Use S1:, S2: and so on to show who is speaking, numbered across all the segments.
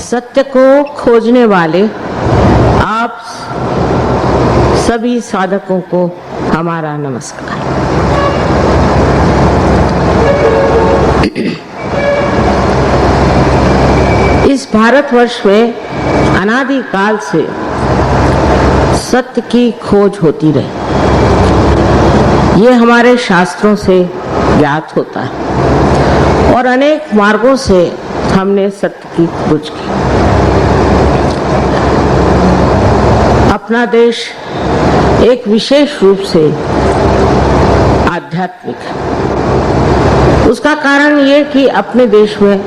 S1: सत्य को खोजने वाले आप सभी साधकों को हमारा नमस्कार। इस भारतवर्ष में अनादिकाल से सत्य की खोज होती रही। ये हमारे शास्त्रों से ज्ञात होता है और अनेक मार्गों से हमने सत्य की खोज की। अपना देश एक विशेष रूप से आध्यात्मिक है। उसका कारण ये कि अपने देश में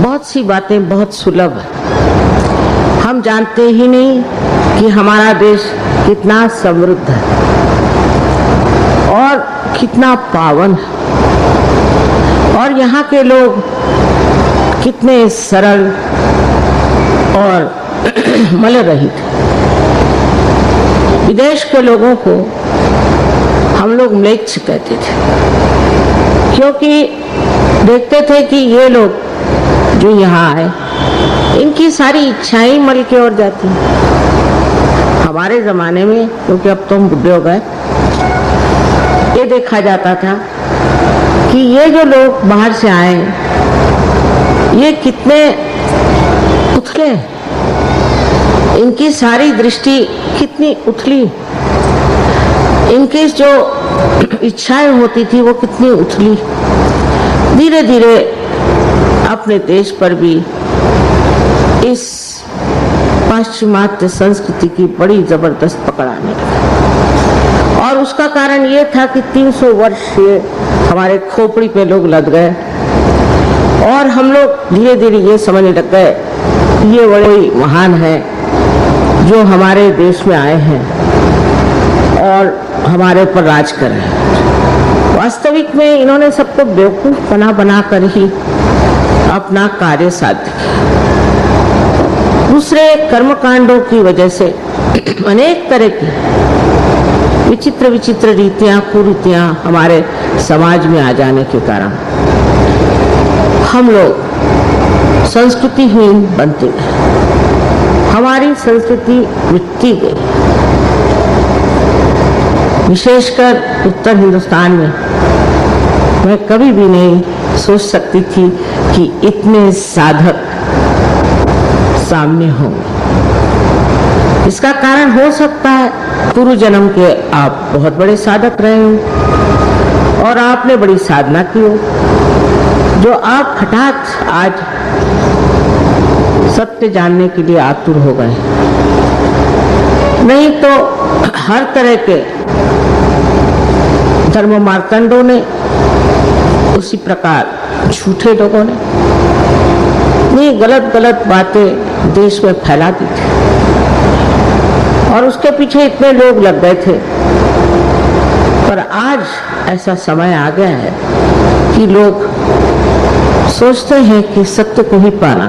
S1: बहुत सी बातें बहुत सुलभ है। हम जानते ही नहीं कि हमारा देश कितना समृद्ध है और कितना पावन है, और यहाँ के लोग कितने सरल और मल रहित हैं। विदेश के लोगों को हम लोग म्लेच्छ कहते थे, क्योंकि देखते थे कि ये लोग जो यहाँ आए, इनकी सारी इच्छाएं मल की ओर जाती हैं। हमारे जमाने में, क्योंकि अब तो हम बुढ़े हो गए, ये देखा जाता था कि ये जो लोग बाहर से आए, ये कितने उथले, इनकी सारी दृष्टि कितनी उथली, इनकी जो इच्छाएं होती थी वो कितनी उथली। धीरे धीरे अपने देश पर भी इस पाश्चिमात्य संस्कृति की बड़ी जबरदस्त पकड़ आने लगी, और उसका कारण ये था कि 300 वर्ष ये हमारे खोपड़ी पे लोग लद गए, और हम लोग धीरे धीरे ये समझने लग गए ये बड़े महान है जो हमारे देश में आए हैं और हमारे पर राज कर रहे हैं। वास्तविक में इन्होंने सबको बेवकूफ बना कर ही अपना कार्य साध्य किया। दूसरे कर्मकांडों की वजह से अनेक तरह की विचित्र विचित्र रीतियां कुरीतियां हमारे समाज में आ जाने के कारण हम लोग संस्कृतिहीन बनते गए, हमारी संस्कृति मिटती गई। विशेषकर उत्तर हिंदुस्तान में मैं कभी भी नहीं सोच सकती थी कि इतने साधक सामने होंगे। इसका कारण हो सकता है पूर्व जन्म के आप बहुत बड़े साधक रहे हो और आपने बड़ी साधना की हो, जो आप हठात आज सत्य जानने के लिए आतुर हो गए। नहीं तो हर तरह के धर्म मार्तंडों ने, उसी प्रकार झूठे लोगों ने ये गलत गलत बातें देश में फैला दी थी, और उसके पीछे इतने लोग लग गए थे। पर आज ऐसा समय आ गया है कि लोग सोचते हैं कि सत्य को ही पाना,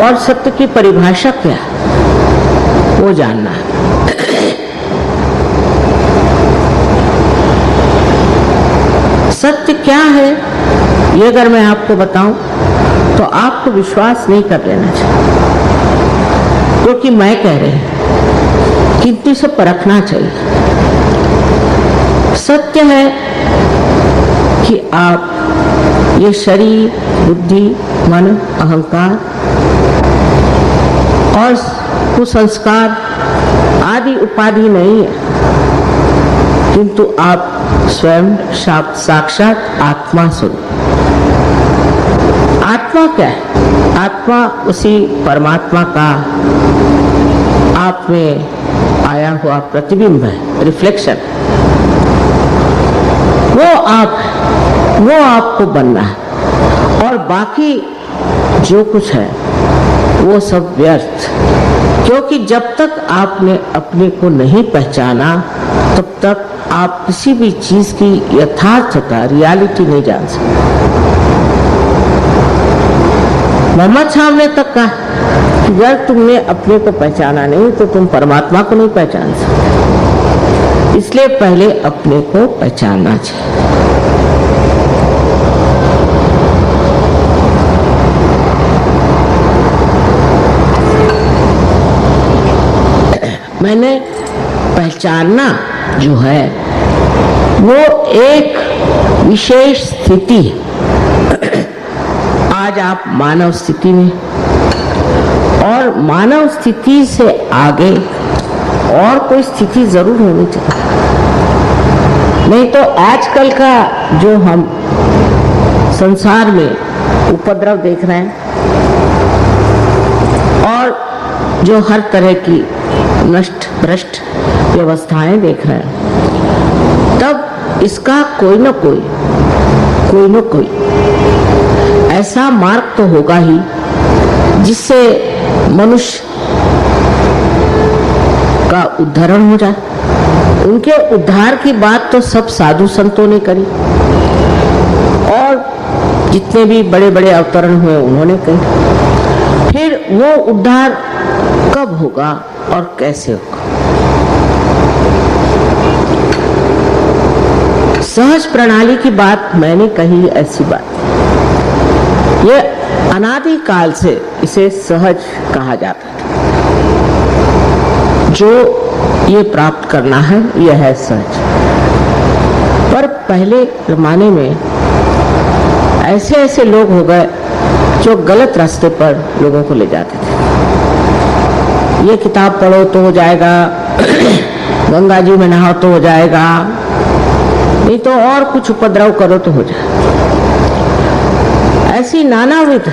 S1: और सत्य की परिभाषा क्या है वो जानना है। सत्य क्या है ये अगर मैं आपको बताऊं तो आपको विश्वास नहीं कर लेना चाहिए, क्योंकि मैं कह रही हूं, किंतु से परखना चाहिए। सत्य है कि आप ये शरीर, बुद्धि, मन, अहंकार और कुसंस्कार आदि उपाधि नहीं है, किंतु आप स्वयं साक्षात आत्मा स्वरूप। आत्मा क्या है? आत्मा उसी परमात्मा का आप में आया हुआ प्रतिबिंब है, रिफ्लेक्शन। वो आपको बनना है, और बाकी जो कुछ है वो सब व्यर्थ। क्योंकि जब तक आपने अपने को नहीं पहचाना तब तक आप किसी भी चीज की यथार्थता, रियलिटी नहीं जान सकते। मोहम्मद साहब ने तक कहा कि अगर तुमने अपने को पहचाना नहीं तो तुम परमात्मा को नहीं पहचान सकते। इसलिए पहले अपने को पहचानना चाहिए। मैंने पहचानना जो है वो एक विशेष स्थिति है। आज आप मानव स्थिति में, और मानव स्थिति से आगे और कोई स्थिति जरूर होनी चाहिए, नहीं तो आजकल का जो हम संसार में उपद्रव देख रहे हैं और जो हर तरह की नष्ट भ्रष्ट व्यवस्थाएं देख रहे हैं, तब इसका कोई न कोई ऐसा मार्ग तो होगा ही जिससे मनुष्य का उद्धारण हो जाए। उनके उद्धार की बात तो सब साधु संतों ने करी और जितने भी बड़े बड़े अवतरण हुए उन्होंने कही। फिर वो उद्धार कब होगा और कैसे होगा? सहज प्रणाली की बात मैंने कही, ऐसी बात ये अनादि काल से इसे सहज कहा जाता है। जो ये प्राप्त करना है यह है सहज। पर पहले जमाने में ऐसे ऐसे लोग हो गए जो गलत रास्ते पर लोगों को ले जाते थे। ये किताब पढ़ो तो हो जाएगा, गंगा जी में नहाओ तो हो जाएगा, नहीं तो और कुछ उपद्रव करो तो हो जाएगा। ऐसी नानाविध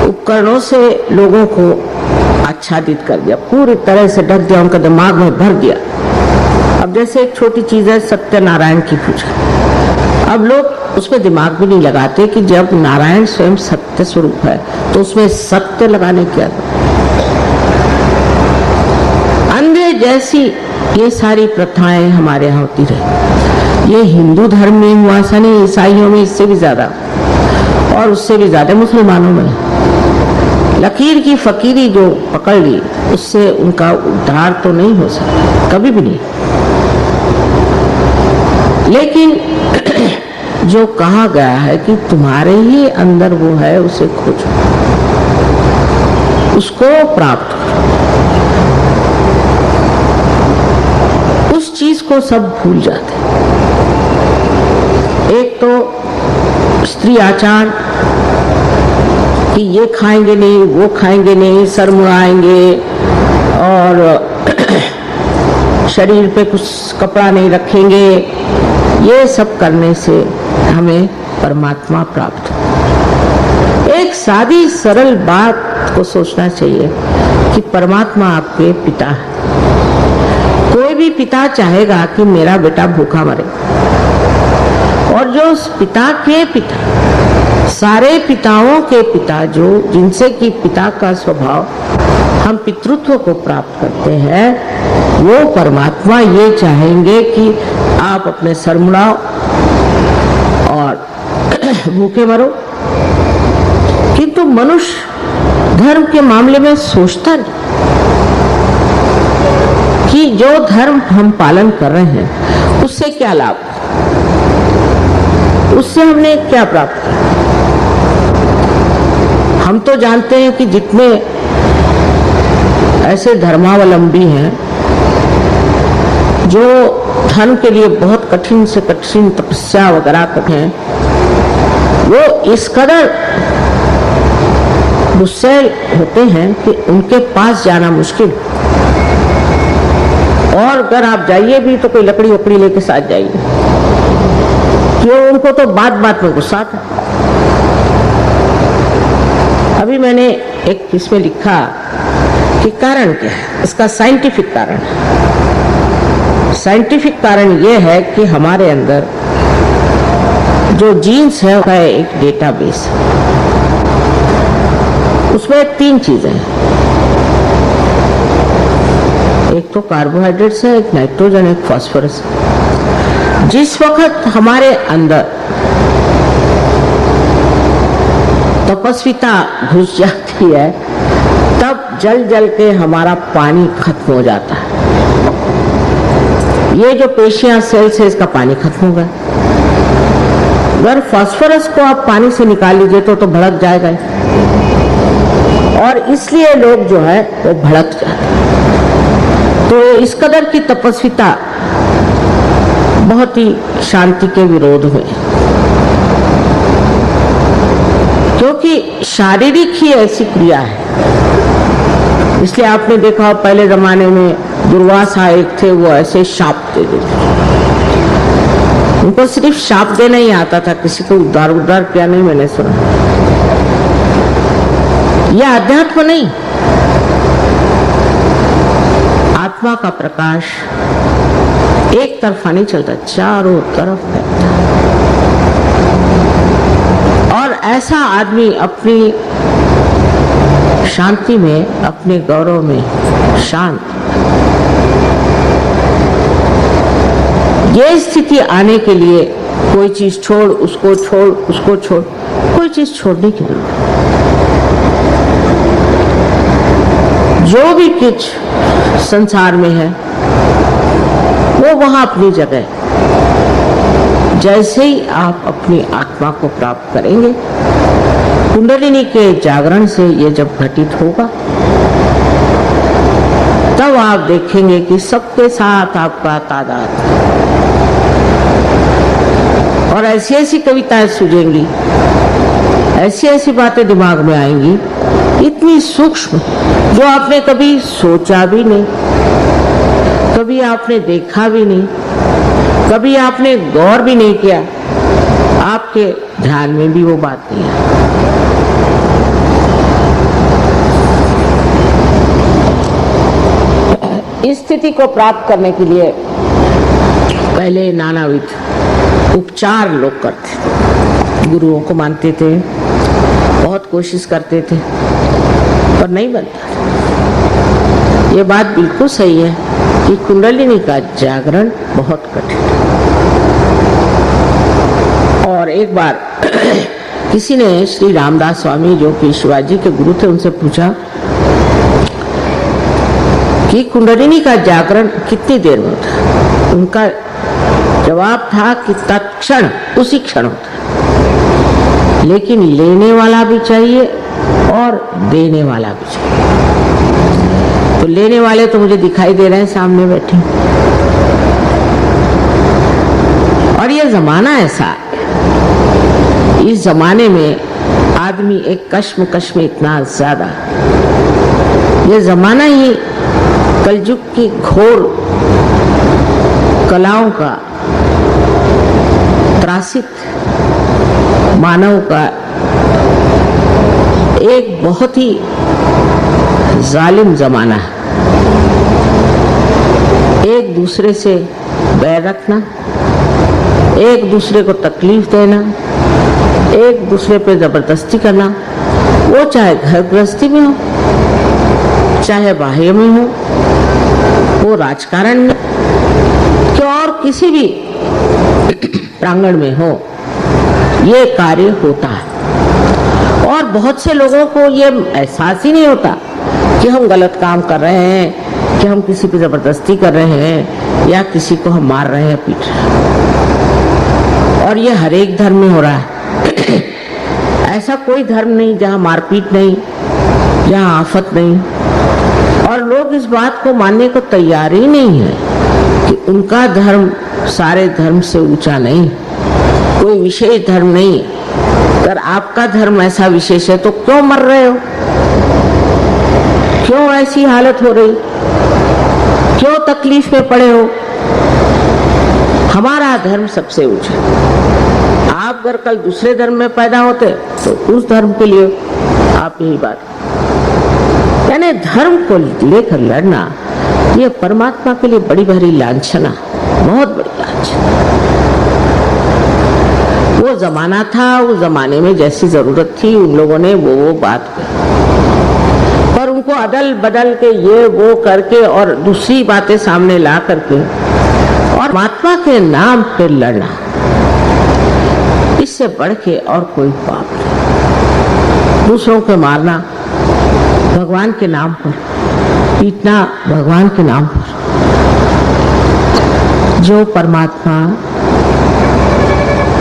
S1: उपकरणों से लोगों को आच्छादित कर दिया, पूरी तरह से ढक दिया, उनका दिमाग में भर दिया। अब जैसे एक छोटी चीज है सत्यनारायण की पूजा, अब लोग उसमें दिमाग भी नहीं लगाते कि जब नारायण स्वयं सत्य स्वरूप है तो उसमें सत्य लगाने क्या। अंधे जैसी ये सारी प्रथाएं हमारे यहाँ होती रही। ये हिंदू धर्म में हुआ ऐसा नहीं, ईसाइयों में इससे भी ज्यादा और उससे भी ज्यादा मुसलमानों में। लकीर की फकीरी जो पकड़ ली उससे उनका उद्धार तो नहीं हो सकता, कभी भी नहीं। लेकिन जो कहा गया है कि तुम्हारे ही अंदर वो है, उसे खोजो, उसको प्राप्त करो। उस चीज को सब भूल जाते। एक तो स्त्री आचार कि ये खाएंगे नहीं, वो खाएंगे नहीं, सर मुड़ाएंगे और शरीर पे कुछ कपड़ा नहीं रखेंगे, ये सब करने से हमें परमात्मा प्राप्त हो। एक सादी सरल बात को सोचना चाहिए कि परमात्मा आपके पिता है। कोई भी पिता चाहेगा कि मेरा बेटा भूखा मरे, और जो उस पिता के पिता, सारे पिताओं के पिता, जो जिनसे कि पिता का स्वभाव हम पितृत्व को प्राप्त करते हैं, वो परमात्मा ये चाहेंगे कि आप अपने सर मुड़ाओ और भूखे मरो। किंतु मनुष्य धर्म के मामले में सोचता नहीं कि जो धर्म हम पालन कर रहे हैं उससे क्या लाभ, उससे हमने क्या प्राप्त किया। हम तो जानते हैं कि जितने ऐसे धर्मावलंबी हैं जो धर्म के लिए बहुत कठिन से कठिन तपस्या वगैरह करते हैं, वो इस कदर गुस्से होते हैं कि उनके पास जाना मुश्किल। और अगर आप जाइए भी तो कोई लकड़ी वकड़ी लेके साथ जाइए, क्यों? उनको तो बात बात में गुस्सा था। अभी मैंने एक इसमें लिखा कि कारण क्या है, इसका साइंटिफिक कारण। साइंटिफिक कारण यह है कि हमारे अंदर जो जीन्स है उसका एक डेटाबेस, उसमें 3 चीजें हैं। एक तो कार्बोहाइड्रेट्स है, एक नाइट्रोजन, एक फास्फोरस। जिस वक्त हमारे अंदर तपस्विता घुस जाती है तब जल जल के हमारा पानी खत्म हो जाता है। ये जो पेशियां सेल्स है इसका पानी खत्म हो गया। अगर फास्फोरस को आप पानी से निकाल लीजिए तो भड़क जाएगा, और इसलिए लोग जो है वो भड़क जाते हैं। तो इस कदर की तपस्विता बहुत ही शांति के विरोध में, क्योंकि शारीरिक ही ऐसी क्रिया है। इसलिए आपने देखा पहले जमाने में दुर्वासा एक थे, वो ऐसे शाप दे देते, उनको सिर्फ शाप देना ही आता था, किसी को उद्धार किया नहीं मैंने सुना। यह अध्यात्म नहीं, आत्मा का प्रकाश एक तरफा नहीं चलता, चारों तरफ फैलता। और ऐसा आदमी अपनी शांति में, अपने गौरव में शांत। ये स्थिति आने के लिए कोई चीज छोड़, उसको छोड़, उसको छोड़, कोई चीज छोड़ने की जरूरत नहीं। जो भी कुछ संसार में है वो वहां अपनी जगह। जैसे ही आप अपनी आत्मा को प्राप्त करेंगे, कुंडलिनी के जागरण से ये जब घटित होगा, तब आप देखेंगे कि सबके साथ आपका तादाद। और ऐसी ऐसी कविताएं सूझेंगी, ऐसी ऐसी बातें दिमाग में आएंगी, इतनी सूक्ष्म, जो आपने कभी सोचा भी नहीं, कभी आपने देखा भी नहीं, कभी आपने गौर भी नहीं किया, आपके ध्यान में भी वो बात नहीं आई। इस स्थिति को प्राप्त करने के लिए पहले नानाविध उपचार लोग करते थे, गुरुओं को मानते थे, बहुत कोशिश करते थे, पर नहीं बनता था। ये बात बिल्कुल सही है कि कुंडलिनी का जागरण बहुत कठिन है। और एक बार किसी ने श्री रामदास स्वामी, जो कि शिवाजी के गुरु थे, उनसे पूछा कि कुंडलिनी का जागरण कितनी देर में होता? उनका जवाब था कि तत्क्षण, उसी क्षण होता, लेकिन लेने वाला भी चाहिए और देने वाला भी चाहिए। तो लेने वाले तो मुझे दिखाई दे रहे हैं सामने बैठे, और ये जमाना ऐसा है, इस जमाने में आदमी एक कश्मकश में इतना ज्यादा, ये जमाना ही कलयुग की घोर कलाओं का त्रासित मानव का एक बहुत ही जालिम जमाना है। एक दूसरे से बैर रखना, एक दूसरे को तकलीफ देना, एक दूसरे पे जबरदस्ती करना, वो चाहे घर गृहस्थी में हो, चाहे बाह्य में हो, वो राजकारण में कि और किसी भी प्रांगण में हो, ये कार्य होता है। और बहुत से लोगों को ये एहसास ही नहीं होता कि हम गलत काम कर रहे हैं, कि हम किसी पे जबरदस्ती कर रहे हैं, या किसी को हम मार रहे हैं, पीट रहे हैं। और ये हर एक धर्म में हो रहा है। ऐसा कोई धर्म नहीं जहाँ मारपीट नहीं, जहाँ आफत नहीं। और लोग इस बात को मानने को तैयार ही नहीं है कि उनका धर्म सारे धर्म से ऊंचा नहीं, कोई विशेष धर्म नहीं। अगर आपका धर्म ऐसा विशेष है तो क्यों मर रहे हो, क्यों ऐसी हालत हो रही, क्यों तकलीफ में पड़े हो? हमारा धर्म सबसे ऊंचा। आप अगर कल दूसरे धर्म में पैदा होते तो उस धर्म के लिए आप यही बात, यानी धर्म को लेकर लड़ना, ये परमात्मा के लिए बड़ी भारी लांछना, बहुत बड़ी लांछना। वो जमाना था, उस जमाने में जैसी जरूरत थी उन लोगों ने वो बात की, पर उनको अदल बदल के ये वो करके और दूसरी बातें सामने ला करके और परमात्मा के नाम पे लड़ना, इससे बढ़ के और कोई पाप नहीं। दूसरों को मारना भगवान के नाम पर, पीटना भगवान के नाम पर। जो परमात्मा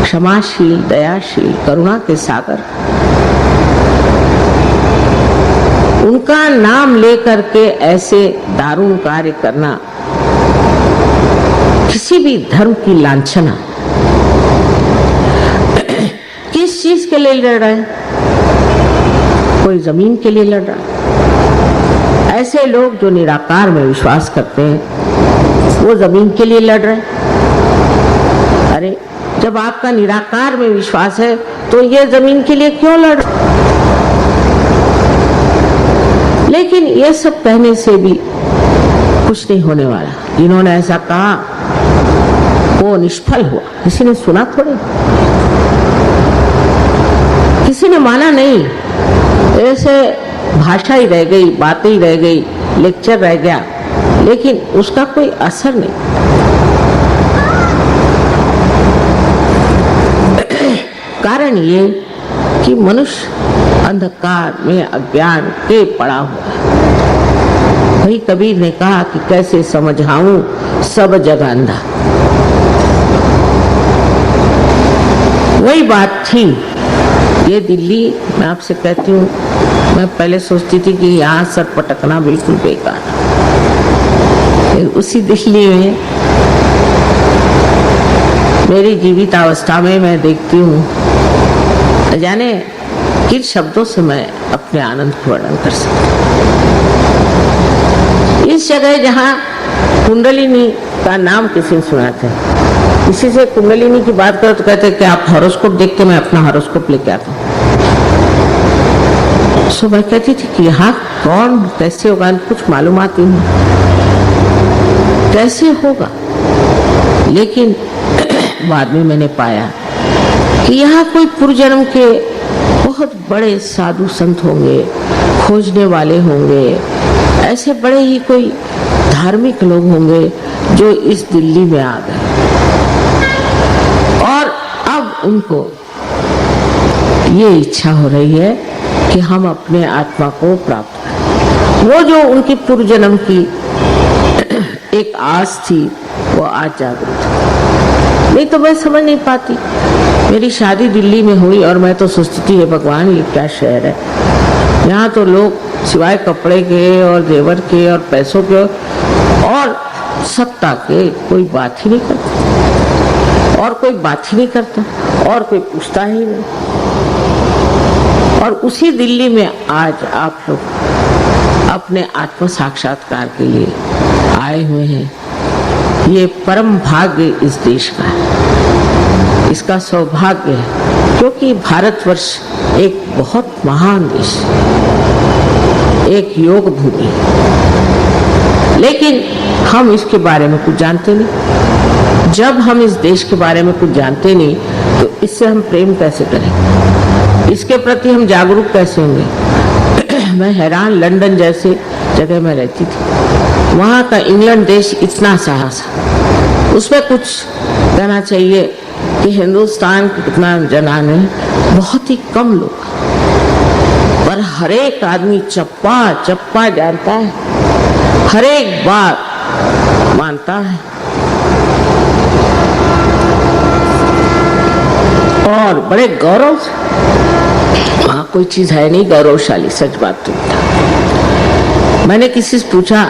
S1: क्षमाशील, दयाशील, करुणा के सागर, उनका नाम लेकर के ऐसे दारुण कार्य करना किसी भी धर्म की लांछना। किस चीज के लिए लड़ रहा है? कोई जमीन के लिए लड़ रहा है। ऐसे लोग जो निराकार में विश्वास करते हैं वो जमीन के लिए लड़ रहे हैं। अरे जब आपका निराकार में विश्वास है तो ये जमीन के लिए क्यों लड़ रहे? लेकिन ये सब कहने से भी कुछ नहीं होने वाला। जिन्होंने ऐसा कहा वो निष्फल हुआ। किसी ने सुना थोड़े, किसी ने माना नहीं। ऐसे भाषा ही रह गई, बातें ही रह गई, लेक्चर रह गया, लेकिन उसका कोई असर नहीं। कारण ये कि मनुष्य अंधकार में अज्ञान के पड़ा हुआ है। वही कबीर ने कहा कि कैसे समझाऊं सब जग अंधा। वही बात थी। ये दिल्ली, मैं आपसे कहती हूँ, मैं पहले सोचती थी कि यहाँ सर पटकना बिल्कुल बेकार। उसी दिल्ली में मेरी जीवितावस्था में मैं देखती हूँ, जाने किन शब्दों से मैं अपने आनंद को वर्णन कर सकती। इस जगह जहाँ कुंडलिनी का नाम किसी ने सुना था, किसी से कुंडलिनी की बात करो तो कहते कि आप हॉरोस्कोप देख के मैं अपना हॉरोस्कोप लेके आता हूँ। सो मैं कहती थी कि यहाँ कौन कैसे होगा, कुछ मालूमात ही नहीं कैसे होगा। लेकिन बाद में मैंने पाया कि यहाँ कोई पूर्वजन्म के बहुत बड़े साधु संत होंगे, खोजने वाले होंगे, ऐसे बड़े ही कोई धार्मिक लोग होंगे जो इस दिल्ली में आ गए और अब उनको ये इच्छा हो रही है कि हम अपने आत्मा को प्राप्त करें। वो जो उनकी पूर्वजन्म की एक आस थी वो आज जागृत है। नहीं तो मैं समझ नहीं पाती। मेरी शादी दिल्ली में हुई और मैं तो सोचती थी, भगवान ये क्या शहर है। यहाँ तो लोग सिवाय कपड़े के और जेवर के और पैसों के और सत्ता के कोई बात ही नहीं करता, और कोई बात ही नहीं करता, और कोई पूछता ही नहीं। और उसी दिल्ली में आज आप लोग अपने आत्म साक्षात्कार के लिए आए हुए हैं। ये परम भाग्य इस देश का है, इसका सौभाग्य है, क्योंकि भारतवर्ष एक बहुत महान देश, एक योग भूमि है। लेकिन हम इसके बारे में कुछ जानते नहीं। जब हम इस देश के बारे में कुछ जानते नहीं तो इससे हम प्रेम कैसे करेंगे, इसके प्रति हम जागरूक कैसे होंगे। मैं हैरान, लंदन जैसे जगह में रहती थी, वहाँ का इंग्लैंड देश इतना साहस, उसमें कुछ कहना चाहिए कि हिंदुस्तान के कितना जनान है, बहुत ही कम लोग, पर हर एक आदमी चप्पा चप्पा जानता है, हर एक बात मानता है और बड़े गौरव से। वहाँ कोई चीज है नहीं गौरवशाली, सच बात तो। मैंने किसी से पूछा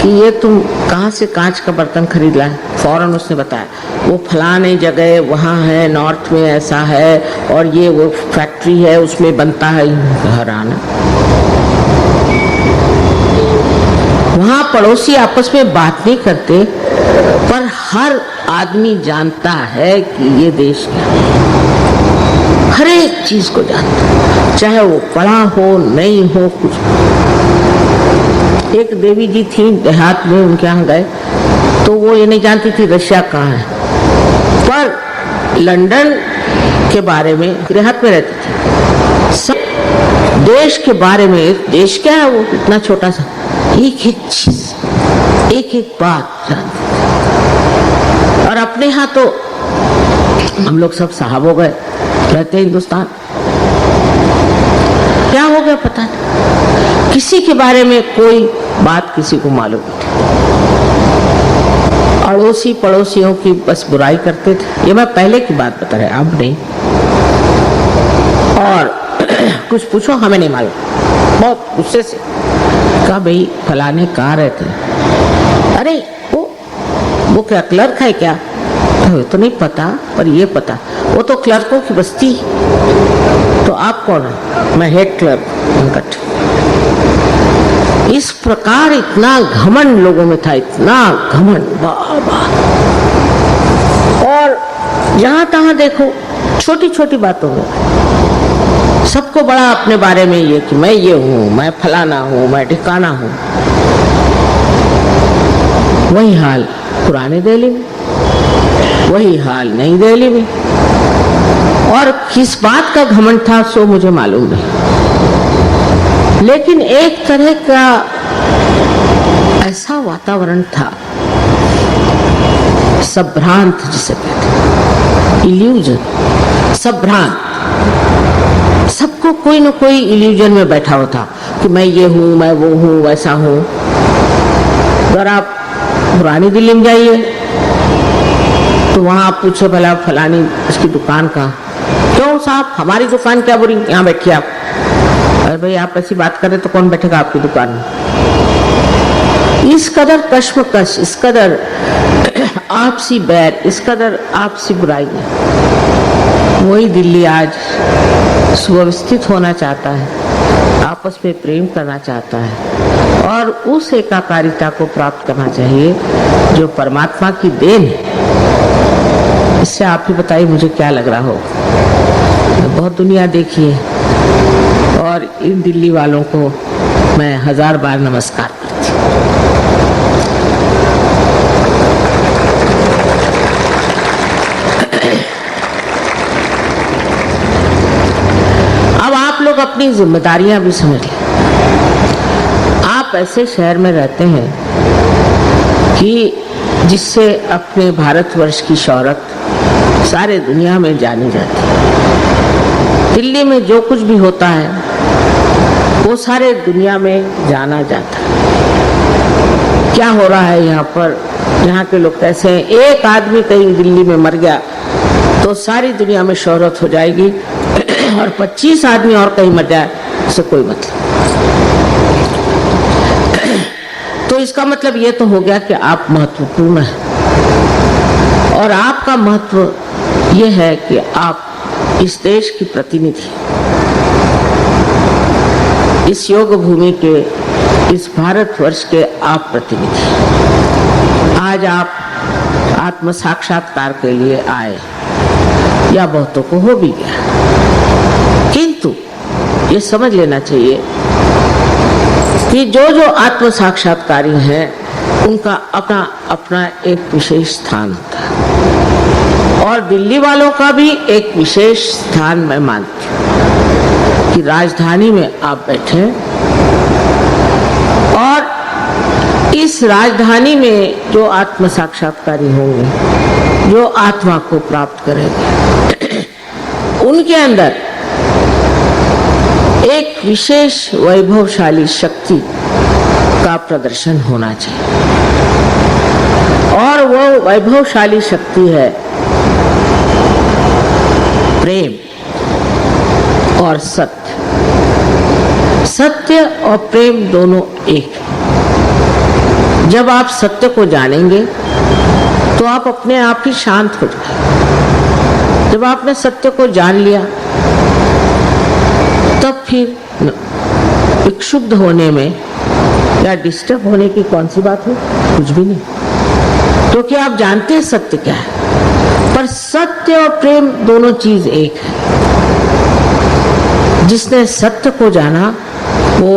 S1: कि ये तुम कहाँ से कांच का बर्तन खरीद लाए, फौरन उसने बताया वो फलाने जगह वहाँ है, नॉर्थ में ऐसा है, और ये वो फैक्ट्री है उसमें बनता है। हैरान, वहाँ पड़ोसी आपस में बात नहीं करते, पर हर आदमी जानता है कि ये देश क्या है, हर एक चीज को जानता, चाहे वो पढ़ा हो नहीं हो कुछ। एक देवी जी थी देहात में, उनके यहाँ गए तो वो ये नहीं जानती थी रशिया कहाँ है, पर लंदन के बारे में, देहात में रहती थी, सब देश के बारे में, देश क्या है वो इतना छोटा सा, एक एक चीज, एक एक बात जानती थी। और अपने यहाँ तो हम लोग सब साहब हो गए, रहते हिंदुस्तान, क्या हो गया पता नहीं, किसी के बारे में कोई बात किसी को मालूम नहीं। अड़ोसी पड़ोसियों की बस बुराई करते थे। ये मैं पहले की बात बता रहा, अब नहीं। और कुछ पूछो हमें नहीं मालूम, बहुत गुस्से से कहा, भाई फलाने कहाँ रहते हैं? अरे वो क्या क्लर्क है क्या? तो नहीं पता, पर ये पता वो तो क्लर्कों की बस्ती। तो आप कौन है? मैं हेड क्लर्क वेंकट। इस प्रकार इतना घमंड लोगों में था, इतना घमंड, बाबा। और जहां तहां देखो छोटी छोटी बातों में सबको बड़ा अपने बारे में ये कि मैं ये हूं, मैं फलाना हूं, मैं ठिकाना हूं। वही हाल पुराने दिल्ली में, वही हाल नई दिल्ली में। और किस बात का घमंड था सो मुझे मालूम नहीं, लेकिन एक तरह का ऐसा वातावरण था, संभ्रांत जिसे कहते हैं, इल्यूजन, संभ्रांत। सबको कोई न कोई इल्यूजन में बैठा हुआ था कि मैं ये हूं, मैं वो हूं, वैसा हूं। अगर आप पुरानी दिल्ली में जाइए तो वहां आप पूछो, भला फलानी इसकी दुकान का, क्यों साहब हमारी दुकान क्या बुरी, यहाँ बैठिए आप। अरे भाई आप ऐसी बात करें तो कौन बैठेगा आपकी दुकान में? इस कदर कश्मकश, इस कदर आपसी बैर, इस कदर आपसी बुराई। वही दिल्ली आज सुव्यवस्थित होना चाहता है, आपस में प्रेम करना चाहता है और उस एकाकारिता को प्राप्त करना चाहिए जो परमात्मा की देन है। इससे आप ही बताइए मुझे क्या लग रहा हो। बहुत दुनिया देखी है और इन दिल्ली वालों को मैं 1000 बार नमस्कार करती हूँ। अब आप लोग अपनी जिम्मेदारियां भी समझ लें। आप ऐसे शहर में रहते हैं कि जिससे अपने भारतवर्ष की शौहरत सारे दुनिया में जानी जाती है। दिल्ली में जो कुछ भी होता है वो सारे दुनिया में जाना जाता है। क्या हो रहा है यहाँ पर, यहाँ के लोग कैसे हैं। एक आदमी कहीं दिल्ली में मर गया तो सारी दुनिया में शौहरत हो जाएगी और 25 आदमी और कहीं मर जाए उससे कोई मतलब। तो इसका मतलब ये तो हो गया कि आप महत्वपूर्ण हैं और आपका महत्व ये है कि आप इस देश की प्रतिनिधि, इस योग भूमि के, इस भारतवर्ष के आप प्रतिनिधि। आज आप आत्म साक्षात्कार के लिए आए, या बहुतों को हो भी गया, किंतु ये समझ लेना चाहिए कि जो जो आत्म साक्षात्कारी हैं उनका अपना अपना एक विशेष स्थान होता है और दिल्ली वालों का भी एक विशेष स्थान मैं मानती हूँ कि राजधानी में आप बैठे और इस राजधानी में जो आत्म साक्षात्कारी होंगे, जो आत्मा को प्राप्त करेंगे, उनके अंदर एक विशेष वैभवशाली शक्ति का प्रदर्शन होना चाहिए और वो वैभवशाली शक्ति है प्रेम और सत्य। सत्य और प्रेम दोनों एक है। जब आप सत्य को जानेंगे तो आप अपने आप ही शांत हो जाएंगे। जब आपने सत्य को जान लिया तब फिर विक्षुब्ध होने में या डिस्टर्ब होने की कौन सी बात है? कुछ भी नहीं, क्योंकि आप जानते हैं सत्य क्या है। पर सत्य और प्रेम दोनों चीज एक है। जिसने सत्य को जाना वो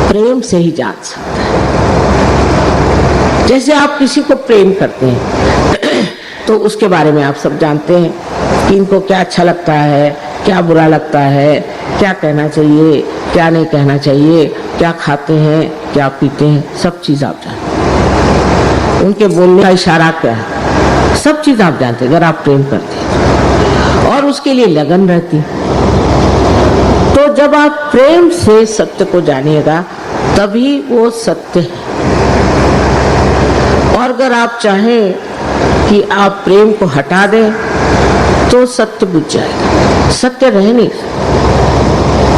S1: प्रेम से ही जान सकता है। जैसे आप किसी को प्रेम करते हैं तो उसके बारे में आप सब जानते हैं कि इनको क्या अच्छा लगता है, क्या बुरा लगता है, क्या कहना चाहिए, क्या नहीं कहना चाहिए, क्या खाते हैं, क्या पीते हैं, सब चीज आप जानते हैं। उनके बोलने का इशारा क्या है, सब चीज आप जानते हैं अगर आप प्रेम करते हैं और उसके लिए लगन रहती। तो जब आप प्रेम से सत्य को जानिएगा तभी वो सत्य है। और अगर आप चाहें कि आप प्रेम को हटा दें तो सत्य बुझ जाएगा, सत्य रह नहीं,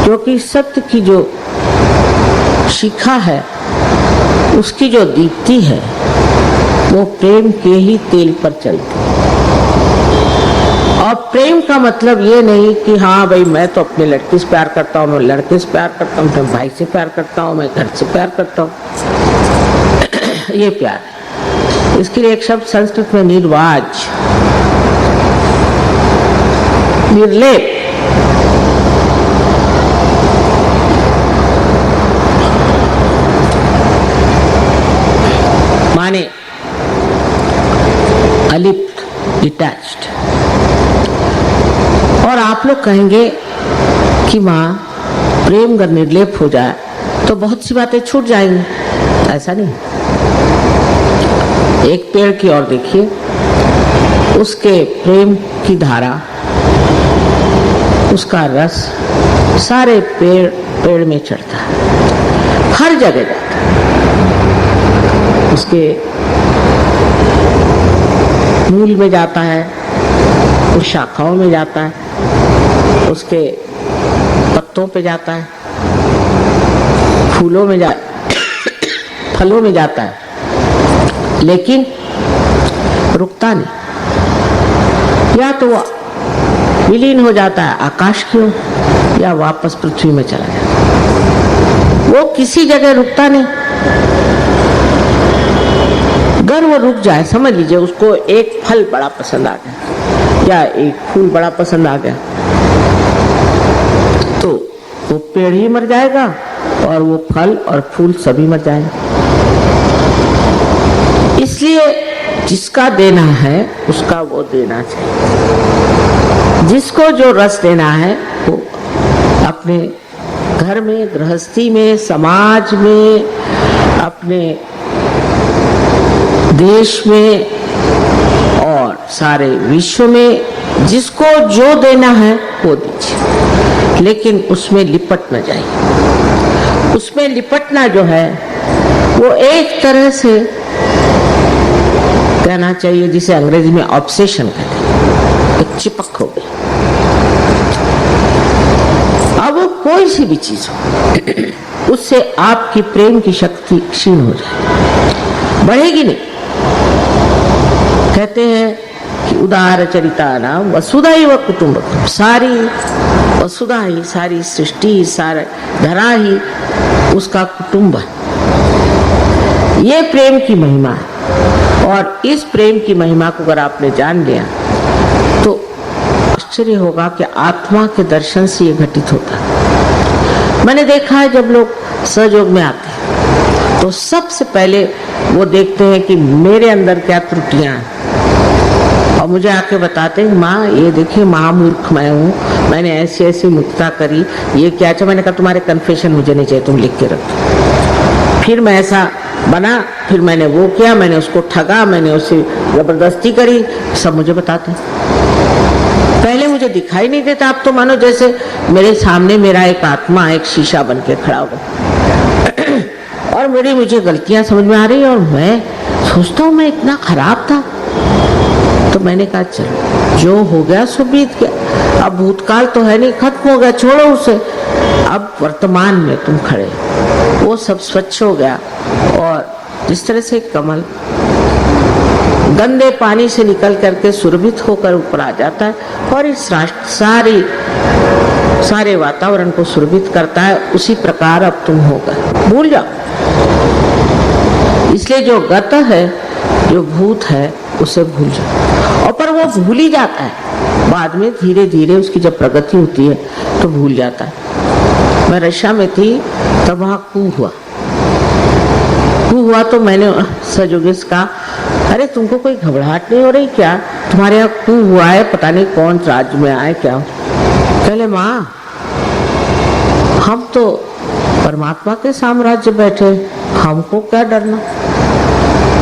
S1: क्योंकि सत्य की जो शिखा है, उसकी जो दीप्ति है, वो प्रेम के ही तेल पर चलती है। और प्रेम का मतलब ये नहीं कि हाँ भाई मैं तो अपने लड़के से प्यार करता हूँ, मैं लड़के से प्यार करता हूँ, मैं भाई से प्यार करता हूँ, मैं घर से प्यार करता हूँ। ये प्यार है। इसके लिए एक शब्द संस्कृत में निर्वाज, निर्लेप, माने अलिप्त, डिटैच्ड। और आप लोग कहेंगे कि माँ प्रेम अगर निर्लेप हो जाए तो बहुत सी बातें छूट जाएंगी। ऐसा नहीं। एक पेड़ की ओर देखिए, उसके प्रेम की धारा, उसका रस सारे पेड़ में चढ़ता है, हर जगह जाता है। उसके मूल में जाता है, उस शाखाओं में जाता है, उसके पत्तों पे जाता है, फूलों में फलों में जाता है, लेकिन रुकता नहीं। या तो विलीन हो जाता है आकाश की ओर, या वापस पृथ्वी में चला जाता है। वो किसी जगह रुकता नहीं। अगर वो रुक जाए, समझ लीजिए उसको एक फल बड़ा पसंद आ गया या एक फूल बड़ा पसंद आ गया, तो वो पेड़ ही मर जाएगा और वो फल और फूल सभी मर जाएंगे। इसलिए जिसका देना है उसका वो देना चाहिए। जिसको जो रस देना है वो अपने घर में, गृहस्थी में, समाज में, अपने देश में और सारे विश्व में जिसको जो देना है वो दीजिए, लेकिन उसमें लिपट न जाइए। उसमें लिपटना जो है वो एक तरह से कहना चाहिए जिसे अंग्रेजी में ऑब्सेशन कहते हैं, एक चिपक हो गई। अब वो कोई सी भी चीज हो, उससे आपकी प्रेम की शक्ति क्षीण हो जाए, बढ़ेगी नहीं। कहते हैं कि उदार चरिता नाम वसुधा ही व कुटुंबकम, सारी वसुधा ही, सारी सृष्टि, सारा धरा ही उसका कुटुंब है। ये प्रेम की महिमा है। और इस प्रेम की महिमा को अगर आपने जान लिया तो आश्चर्य होगा कि आत्मा के दर्शन से ये घटित होता है। मैंने देखा है जब लोग सहयोग में आते हैं तो सबसे पहले वो देखते हैं कि मेरे अंदर क्या त्रुटियां हैं, और मुझे आके बताते हैं माँ ये देखिए महामूर्ख मैं हूँ, मैंने ऐसी ऐसी मूर्खता करी, ये क्या चाहिए। मैंने कहा तुम्हारे कन्फेशन मुझे नहीं चाहिए, तुम लिख के रखो। फिर मैं ऐसा बना, फिर मैंने वो किया, मैंने उसको ठगा, मैंने उसे जबरदस्ती करी, सब मुझे बताते। पहले मुझे दिखाई नहीं देता, अब तो मानो जैसे मेरे सामने मेरा एक आत्मा एक शीशा बन के खड़ा हो और मुझे गलतियां समझ में आ रही और मैं सोचता हूँ मैं इतना खराब था। तो मैंने कहा चलो जो हो गया सो बीत गया, अब भूतकाल तो है नहीं, खत्म हो गया, छोड़ो उसे। अब वर्तमान में तुम खड़े, वो सब स्वच्छ हो गया। और जिस तरह से कमल गंदे पानी से निकल करके सुरभित होकर ऊपर आ जाता है और इस सारे वातावरण को सुरभित करता है, उसी प्रकार अब तुम होगा। भूल जाओ। इसलिए जो गत है, जो भूत है, उसे भूल जाओ। और पर वो भूल ही जाता है, बाद में धीरे धीरे उसकी जब प्रगति होती है तो भूल जाता है। मैं रशिया में थी तब वहाँ कू हुआ तो मैंने सहयोगी से कहा अरे तुमको कोई घबराहट नहीं हो रही क्या, तुम्हारे यहाँ कू हुआ है, पता नहीं कौन राज्य में आए क्या। कहले माँ हम तो परमात्मा के साम्राज्य बैठे, हमको क्या डरना।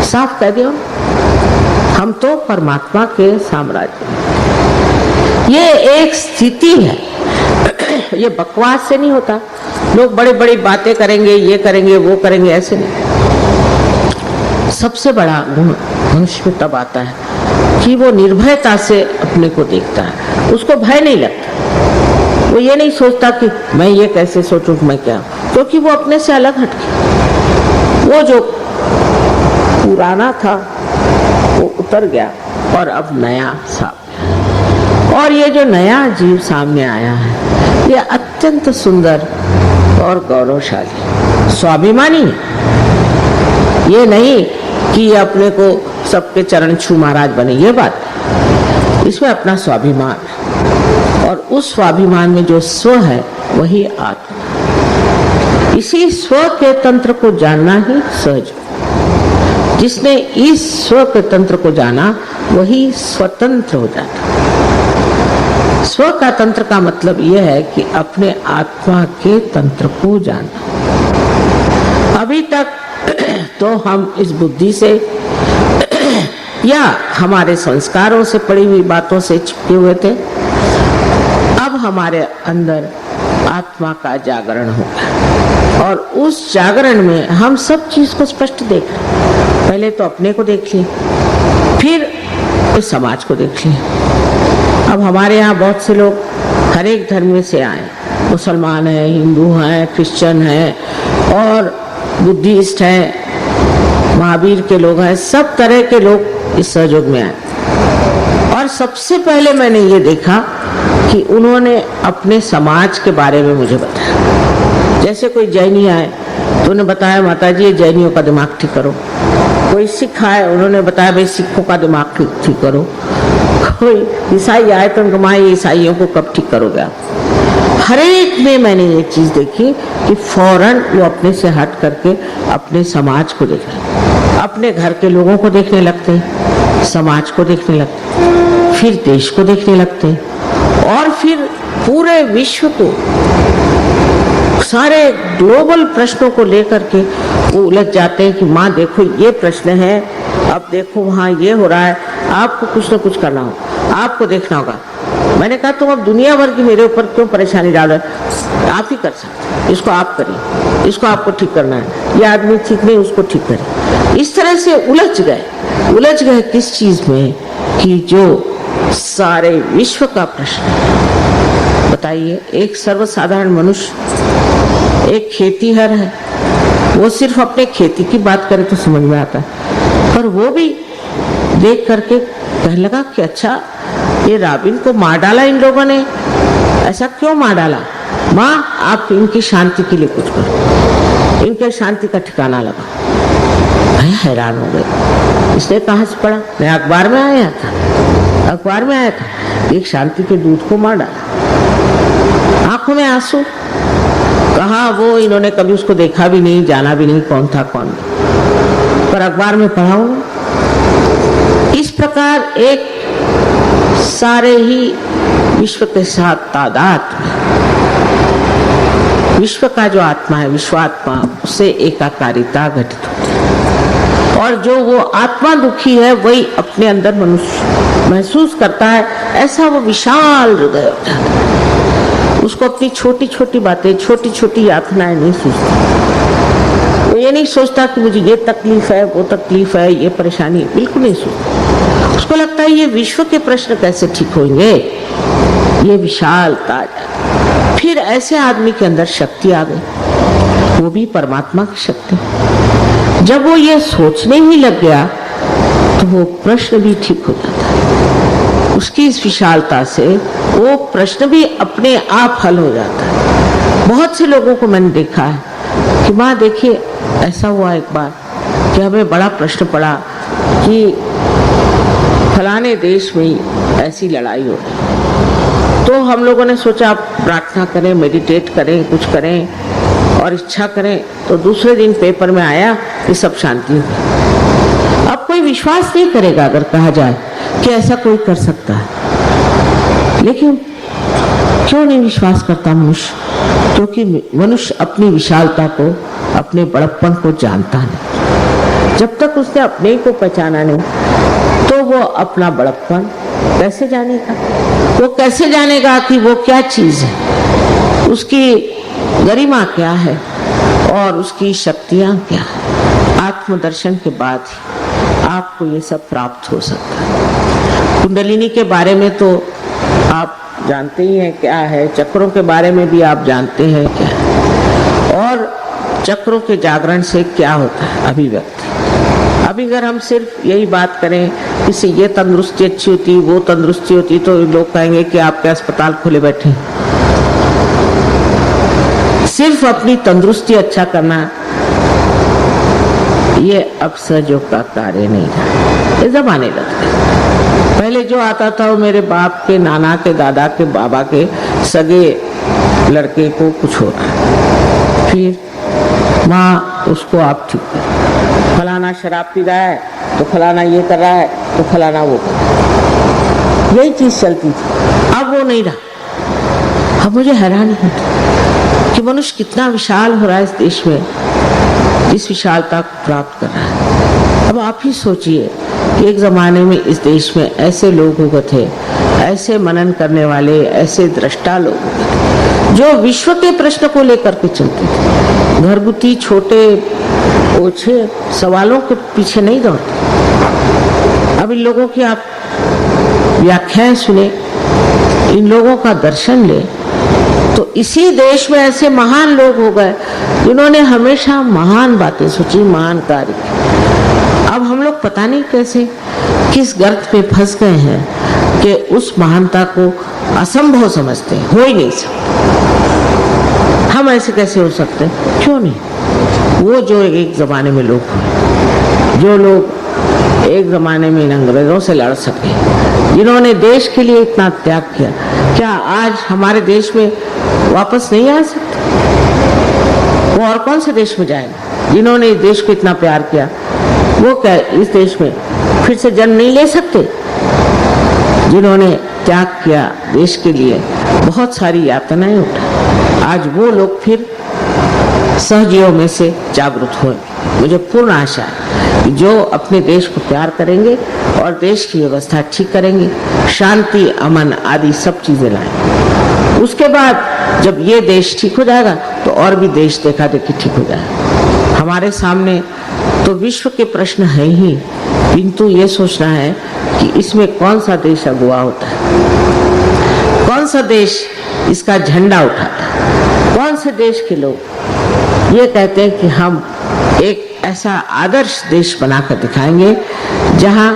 S1: साफ कह दिया, हम तो परमात्मा के साम्राज्य। ये एक स्थिति है, ये बकवास से नहीं होता। लोग बड़ी बड़ी बातें करेंगे, ये करेंगे, वो करेंगे, ऐसे नहीं। सबसे बड़ा गुण मनुष्य में तब आता है कि वो निर्भयता से अपने को देखता है, उसको भय नहीं लगता। वो ये नहीं सोचता कि मैं ये कैसे सोचूं, मैं क्या, क्योंकि वो अपने से अलग हट गया। वो जो पुराना था वो उतर गया और अब नया सामने, और ये जो नया जीव सामने आया है ये अत्यंत सुंदर और गौरवशाली, स्वाभिमानी है। ये नहीं कि अपने को सबके चरण छू महाराज बने, ये बात, इसमें अपना स्वाभिमान, और उस स्वाभिमान में जो स्व है वही आत्मा। इसी स्व के तंत्र को जानना ही सहज। जिसने इस स्व के तंत्र को जाना वही स्वतंत्र हो जाता। स्व का तंत्र का मतलब यह है कि अपने आत्मा के तंत्र को जानना। अभी तक तो हम इस बुद्धि से या हमारे संस्कारों से पड़ी हुई बातों से चिपके हुए थे। अब हमारे अंदर आत्मा का जागरण होगा, और उस जागरण में हम सब चीज को स्पष्ट देख रहे। पहले तो अपने को देख लिए, फिर इस समाज को देख लिए। अब हमारे यहाँ बहुत से लोग हर एक धर्म में से आए, मुसलमान हैं, हिंदू हैं, क्रिश्चियन हैं और बुद्धिस्ट हैं, महावीर के लोग हैं, सब तरह के लोग इस सहयोग में आए। और सबसे पहले मैंने ये देखा कि उन्होंने अपने समाज के बारे में मुझे बताया। जैसे कोई जैनी आए तो उन्होंने बताया माता जी ये जैनियों का दिमाग ठीक करो। कोई सिख आए, उन्होंने बताया भाई सिखों का दिमाग ठीक करो। कोई ईसाई आए तो उनको माँ ईसाइयों को कब ठीक करोगे आप। हर एक में मैंने ये चीज देखी कि फौरन वो अपने से हट करके अपने समाज को देख रहे, अपने घर के लोगों को देखने लगते, समाज को देखने लगते, फिर देश को देखने लगते, और फिर पूरे विश्व को, सारे ग्लोबल प्रश्नों को लेकर के वो उलझ जाते हैं कि माँ देखो ये प्रश्न है, अब देखो वहाँ ये हो रहा है, आपको कुछ ना कुछ करना होगा, आपको देखना होगा। मैंने कहा तुम अब दुनिया भर की मेरे ऊपर क्यों परेशानी डाल रहे, आप ही कर सकते, इसको आप करिए, इसको आपको ठीक करना है, ये आदमी ठीक नहीं उसको ठीक करिए। इस तरह से उलझ गए किस चीज में कि जो सारे विश्व का प्रश्न। बताइए, एक सर्वसाधारण मनुष्य, एक खेतीहर है, वो सिर्फ अपने खेती की बात करे तो समझ में आता है, पर वो भी देख करके कहने लगा कि अच्छा ये राबिन को मार डाला इन लोगों ने, ऐसा क्यों मार डाला, माँ आप इनकी शांति के लिए कुछ करो, इनके शांति का ठिकाना लगा। मैं हैरान हो गई, इसने कहाँ से पढ़ा, मैं अखबार में आया था, एक शांति के दूत को मार डाला। आंखों में आंसू, कहा वो इन्होंने कभी उसको देखा भी नहीं, जाना भी नहीं कौन था कौन नहीं, पर अखबार में पढ़ा हूं। इस प्रकार एक सारे ही विश्व के साथ तादाद में विश्व का जो आत्मा है, विश्वात्मा, उससे एकाकारिता घटित होती है, और जो वो आत्मा दुखी है वही अपने अंदर मनुष्य महसूस करता है, ऐसा वो विशाल हृदय हो जाता है। उसको अपनी छोटी छोटी बातें, छोटी छोटी यातनाएं नहीं सोचता। वो ये नहीं सोचता कि मुझे ये तकलीफ है, वो तकलीफ है, ये परेशानी, बिल्कुल नहीं सोचता। उसको लगता है ये विश्व के प्रश्न कैसे ठीक होंगे, ये विशालता। फिर ऐसे आदमी के अंदर शक्ति आ गई, वो भी परमात्मा की शक्ति। जब वो ये सोचने ही लग गया तो वो प्रश्न भी ठीक हो जाता है। उसकी इस विशालता से वो प्रश्न भी अपने आप हल हो जाता है। बहुत से लोगों को मैंने देखा है कि माँ देखिए ऐसा हुआ एक बार कि हमें बड़ा प्रश्न पड़ा कि फलाने देश में ऐसी लड़ाई हो रही, तो हम लोगों ने सोचा प्रार्थना करें, मेडिटेट करें, कुछ करें और इच्छा करें, तो दूसरे दिन पेपर में आया कि सब शांति हो। अब कोई विश्वास नहीं करेगा अगर कहा जाए कि ऐसा कोई कर सकता है, लेकिन क्यों नहीं विश्वास करता मनुष्य? क्योंकि मनुष्य अपनी विशालता को, अपने बड़प्पन को जानता नहीं। जब तक उसने अपने को पहचाना नहीं तो वो अपना बड़प्पन कैसे जानेगा? वो कैसे जानेगा कि वो क्या चीज है, उसकी गरिमा क्या है और उसकी शक्तियां क्या है? आत्मदर्शन के बाद ही आपको ये सब प्राप्त हो सकता है। कुंडलिनी के बारे में तो आप जानते ही हैं क्या है, चक्रों के बारे में भी आप जानते हैं क्या है, और चक्रों के जागरण से क्या होता है अभिव्यक्ति। अभी अगर हम सिर्फ यही बात करें कि ये तंदुरुस्ती अच्छी होती, वो तंदुरुस्ती होती, तो लोग कहेंगे कि आपके अस्पताल खुले बैठे। सिर्फ अपनी तंदुरुस्ती अच्छा करना ये अब सहयोग का कार्य नहीं रहा, ये जमाने लग गए। पहले जो आता था वो मेरे बाप के, नाना के, दादा के, बाबा के सगे लड़के को कुछ हो रहा है, फिर माँ उसको आप ठीक कर, फलाना शराब पी रहा है तो फलाना ये कर रहा है तो फलाना वो कर रहा है, यही चीज चलती थी। अब वो नहीं रहा। अब मुझे हैरानी होती कि मनुष्य कितना विशाल हो रहा है इस देश में, इस विशालता को प्राप्त कर रहा है। अब आप ही सोचिए कि एक जमाने में इस देश में ऐसे लोग हुए थे, ऐसे मनन करने वाले, ऐसे दृष्टा लोग हुए थे, जो विश्व के प्रश्न को लेकर के चलते थे, घरगुती छोटे ओछे सवालों के पीछे नहीं दौड़ते। अब इन लोगों की आप व्याख्याएं सुने, इन लोगों का दर्शन ले, तो इसी देश में ऐसे महान लोग हो गए जिन्होंने हमेशा महान बातें सोची, महान कार्य किए। अब हम लोग पता नहीं कैसे किस गर्त में फंस गए हैं कि उस महानता को असंभव समझते हैं, हो ही नहीं सकता। हम ऐसे कैसे हो सकते हैं? क्यों नहीं? वो जो एक जमाने में लोग हुए, जो लोग एक जमाने में इन अंग्रेजों से लड़ सके, जिन्होंने देश के लिए इतना त्याग किया, क्या आज हमारे देश में वापस नहीं आ सकते? वो और कौन से देश में जाएंगे? जिन्होंने इस देश को इतना प्यार किया, वो क्या इस देश में फिर से जन्म नहीं ले सकते? जिन्होंने त्याग किया देश के लिए, बहुत सारी यातनाएं उठाई, आज वो लोग फिर सहजीवों में से जागरूक हुए। मुझे पूर्ण आशा है कि जो अपने देश को प्यार करेंगे और देश की व्यवस्था ठीक करेंगे, शांति, अमन आदि सब चीजें लाएंगे, उसके बाद जब ये देश ठीक हो जाएगा तो और भी देश देखा देखी ठीक हो जाएगा। हमारे सामने तो विश्व के प्रश्न है ही, किंतु ये सोचना है कि इसमें कौन सा देश अगुवा होता है, कौन सा देश इसका झंडा उठाता है, कौन से देश के लोग ये कहते हैं कि हम एक ऐसा आदर्श देश बनाकर दिखाएंगे जहां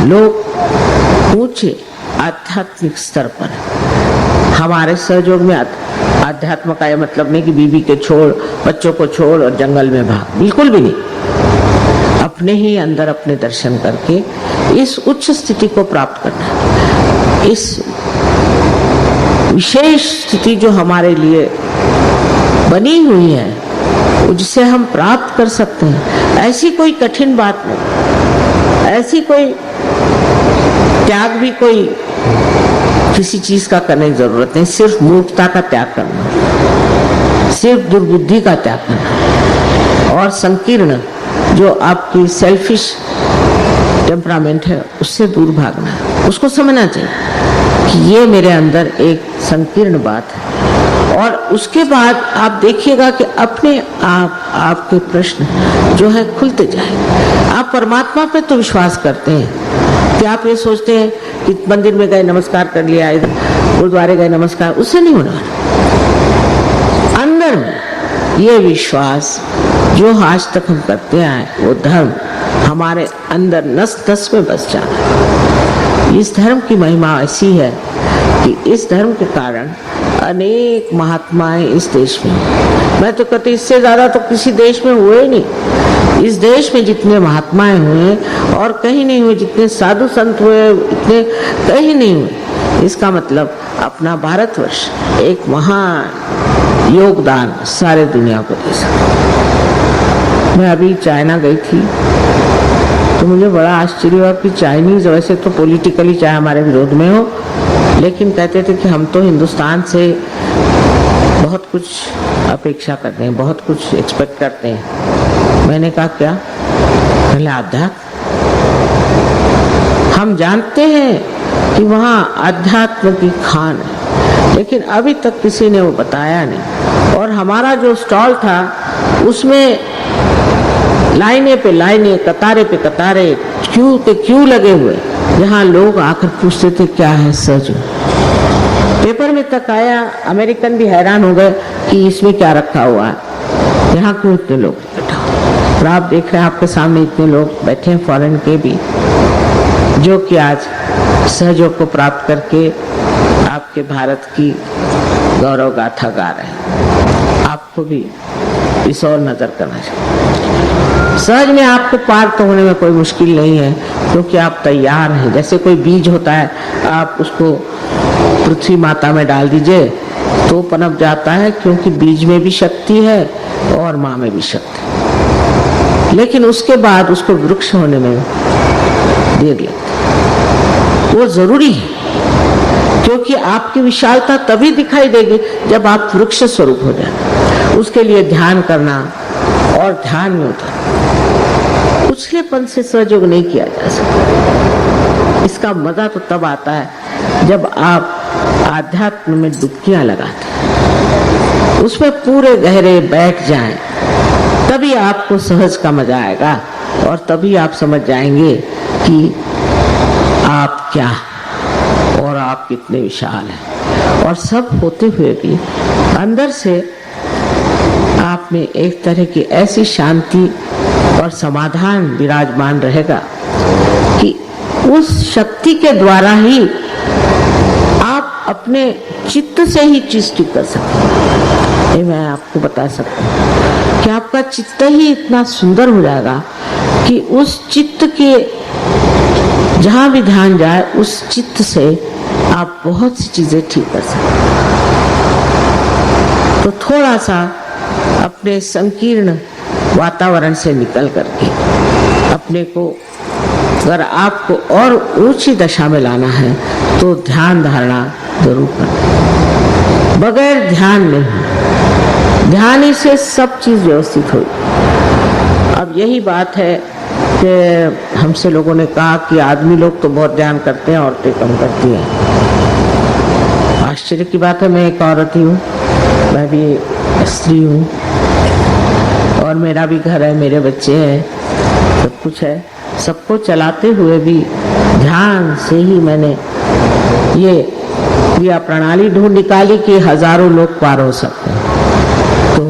S1: लोग ऊंचे आध्यात्मिक स्तर पर, हमारे सहयोग में आध्यात्म का यह मतलब नहीं कि बीवी के छोड़, बच्चों को छोड़ और जंगल में भाग, बिल्कुल भी नहीं। अपने ही अंदर अपने दर्शन करके इस उच्च स्थिति को प्राप्त करना, इस विशेष स्थिति जो हमारे लिए बनी हुई है, जिसे हम प्राप्त कर सकते हैं। ऐसी कोई कठिन बात नहीं, ऐसी कोई त्याग भी कोई किसी चीज का करने की जरूरत नहीं, सिर्फ मूर्खता का त्याग करना, सिर्फ दुर्बुद्धि का त्याग करना, और संकीर्ण जो आपकी सेल्फिश टेम्परामेंट है उससे दूर भागना। उसको समझना चाहिए कि ये मेरे अंदर एक संकीर्ण बात है, और उसके बाद आप देखिएगा कि अपने आप आपके प्रश्न जो है खुलते जाए। आप परमात्मा पे तो विश्वास करते हैं कि आप ये सोचते हैं कि मंदिर में गए नमस्कार कर लिया, गुरुद्वारे गए नमस्कार, उससे नहीं होना। अंदर में ये विश्वास जो आज तक हम करते आए, वो धर्म हमारे अंदर नस नस में बस जाना। इस धर्म की महिमा ऐसी है कि इस धर्म के कारण अनेक महात्माएं इस देश में, मैं तो कहती इससे ज्यादा तो किसी देश में हुए ही नहीं। इस देश में जितने महात्माएं हुए और कहीं नहीं हुए, जितने साधु संत हुए इतने कहीं नहीं हुए। इसका मतलब अपना भारतवर्ष एक महान योगदान सारे दुनिया को दे सकता। मैं अभी चाइना गई थी तो मुझे बड़ा आश्चर्य हुआ कि चाइनीज वैसे तो पॉलिटिकली चाहे हमारे विरोध में हो, लेकिन कहते थे कि हम तो हिंदुस्तान से बहुत कुछ अपेक्षा करते हैं, बहुत कुछ एक्सपेक्ट करते हैं। मैंने कहा क्या? पहले आध्यात्म, हम जानते हैं कि वहाँ अध्यात्म की खान है, लेकिन अभी तक किसी ने वो बताया नहीं। और हमारा जो स्टॉल था उसमें लाइनें पे लाइनें, कतारे पे कतारे, क्यू पे क्यू लगे हुए, जहाँ लोग आकर पूछते थे क्या है सहज। पेपर में तक आया, अमेरिकन भी हैरान हो गए कि इसमें क्या रखा हुआ है, यहाँ क्यों इतने लोग बैठा। और आप देख रहे हैं आपके सामने इतने लोग बैठे हैं फॉरेन के भी, जो कि आज सहयोग को प्राप्त करके आपके भारत की गौरव गाथा गा रहे हैं। आपको भी इस और नजर करना चाहिए। सहज में आपको पार तो होने में कोई मुश्किल नहीं है, क्योंकि आप तैयार हैं। जैसे कोई बीज होता है, आप उसको पृथ्वी माता में डाल दीजिए तो पनप जाता है, क्योंकि बीज में भी शक्ति है और माँ में भी शक्ति है। लेकिन उसके बाद उसको वृक्ष होने में देर लगती, वो जरूरी है, क्योंकि आपकी विशालता तभी दिखाई देगी जब आप वृक्ष स्वरूप हो जाए। उसके लिए ध्यान करना और ध्यान में उतर, उछलेपन से सहयोग नहीं किया जा सकता। इसका मजा तो तब आता है जब आप आध्यात्म में डुबकियां लगाते हैं, उसमें पूरे गहरे बैठ जाएं, तभी आपको सहज का मजा आएगा और तभी आप समझ जाएंगे कि आप क्या और आप कितने विशाल हैं। और सब होते हुए भी अंदर से आप में एक तरह की ऐसी शांति और समाधान विराजमान रहेगा कि उस शक्ति के द्वारा ही आप अपने चित्त से ही चीज ठीक कर सकते हैं। मैं आपको बता सकता हूँ कि आपका चित्त ही इतना सुंदर हो जाएगा कि उस चित्त के जहां भी ध्यान जाए, उस चित्त से आप बहुत सी चीजें ठीक कर सकते हैं। तो थोड़ा सा अपने संकीर्ण वातावरण से निकल करके अपने को, अगर आपको और ऊंची दशा में लाना है तो ध्यान धारणा जरूर करना। बगैर ध्यान नहीं, ध्यान ही से सब चीज व्यवस्थित हुई। अब यही बात है कि हमसे लोगों ने कहा कि आदमी लोग तो बहुत ध्यान करते हैं, औरतें कम करती हैं। आश्चर्य की बात है, मैं एक औरत ही हूँ, मैं भी स्त्री हूँ और मेरा भी घर है, मेरे बच्चे हैं, सब कुछ है। सबको चलाते हुए भी ध्यान से ही मैंने ये क्रिया प्रणाली ढूंढ निकाली कि हजारों लोग पार हो सकते हैं। तो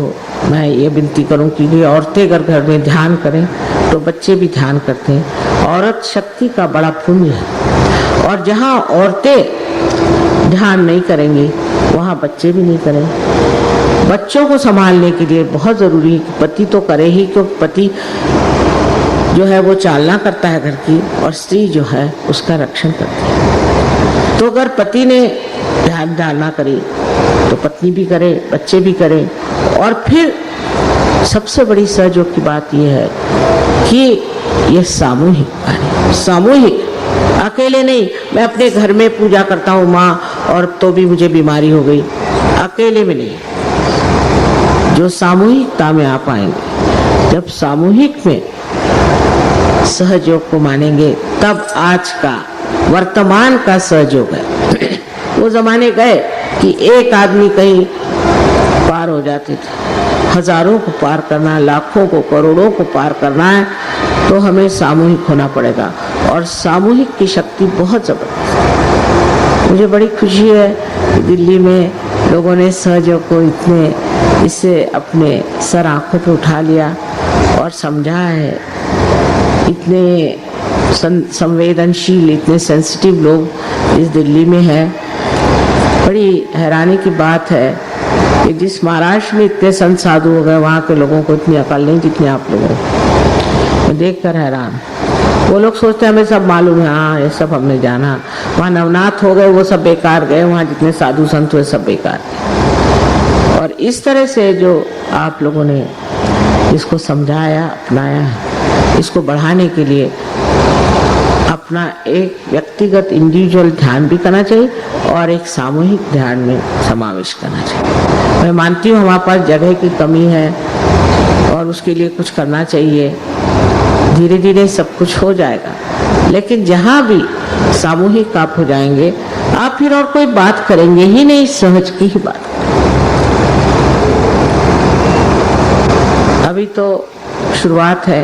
S1: मैं ये विनती करूं कि औरतें अगर घर में ध्यान करें तो बच्चे भी ध्यान करते हैं। औरत शक्ति का बड़ा पुण्य है, और जहाँ औरतें ध्यान नहीं करेंगी वहाँ बच्चे भी नहीं करेंगे। बच्चों को संभालने के लिए बहुत जरूरी है कि पति तो करे ही, क्योंकि पति जो है वो चालना करता है घर की, और स्त्री जो है उसका रक्षण करती है। तो अगर पति ने ध्यान डालना करे तो पत्नी भी करे, बच्चे भी करें। और फिर सबसे बड़ी सहयोग की बात यह है कि यह सामूहिक कार्य, सामूहिक, अकेले नहीं। मैं अपने घर में पूजा करता हूँ माँ, और तो भी मुझे बीमारी हो गई, अकेले में नहीं। जो सामूहिकता में आप आएंगे, जब सामूहिक में सहयोग को मानेंगे, तब आज का वर्तमान का सहयोग है। वो जमाने गए कि एक आदमी कहीं पार हो जाते थे, हजारों को पार करना है, लाखों को, करोड़ों को पार करना है तो हमें सामूहिक होना पड़ेगा। और सामूहिक की शक्ति बहुत जबरदस्त है। मुझे बड़ी खुशी है कि दिल्ली में लोगों ने सहयोग को इतने इससे अपने सर आंखों पे उठा लिया और समझा है। इतने संवेदनशील, इतने सेंसिटिव लोग इस दिल्ली में हैं। बड़ी हैरानी की बात है कि जिस महाराष्ट्र में इतने संत साधु हो गए, वहाँ के लोगों को इतनी अकल नहीं जितनी आप लोगों को। मैं देख कर हैरान। वो लोग सोचते हैं हमें सब मालूम है, हाँ ये सब हमने जाना। वहाँ नवनाथ हो गए, वो सब बेकार गए, वहाँ जितने साधु संत हुए सब बेकार। और इस तरह से जो आप लोगों ने इसको समझाया, अपनाया, इसको बढ़ाने के लिए अपना एक व्यक्तिगत इंडिविजुअल ध्यान भी करना चाहिए और एक सामूहिक ध्यान में समावेश करना चाहिए। मैं मानती हूँ हमारे पास जगह की कमी है और उसके लिए कुछ करना चाहिए। धीरे धीरे सब कुछ हो जाएगा, लेकिन जहाँ भी सामूहिक आप हो जाएंगे, आप फिर और कोई बात करेंगे ही नहीं, सहज की ही बात। अभी तो शुरुआत है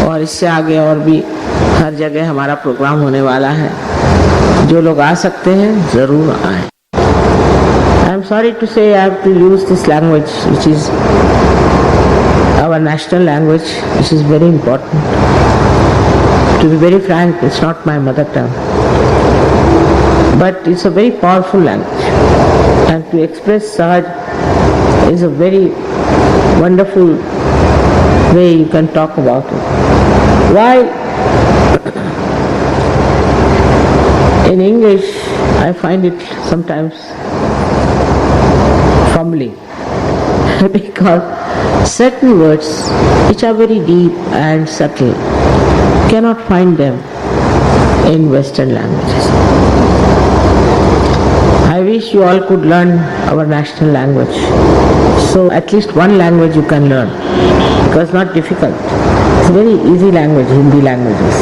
S1: और इससे आगे और भी हर जगह हमारा प्रोग्राम होने वाला है, जो लोग आ सकते हैं जरूर आए। I am sorry to say I have to use this language which is our national language, which is very important. To be very frank, it's not my mother tongue, but it's a very powerful language, and to express Sahaj is a very wonderful way you can talk about it. While in English I find it sometimes fumbling because certain words which are very deep and subtle cannot find them in Western languages. I wish you all could learn our national language. So at least one language you can learn, because it's not difficult. It's a very easy language, Hindi languages.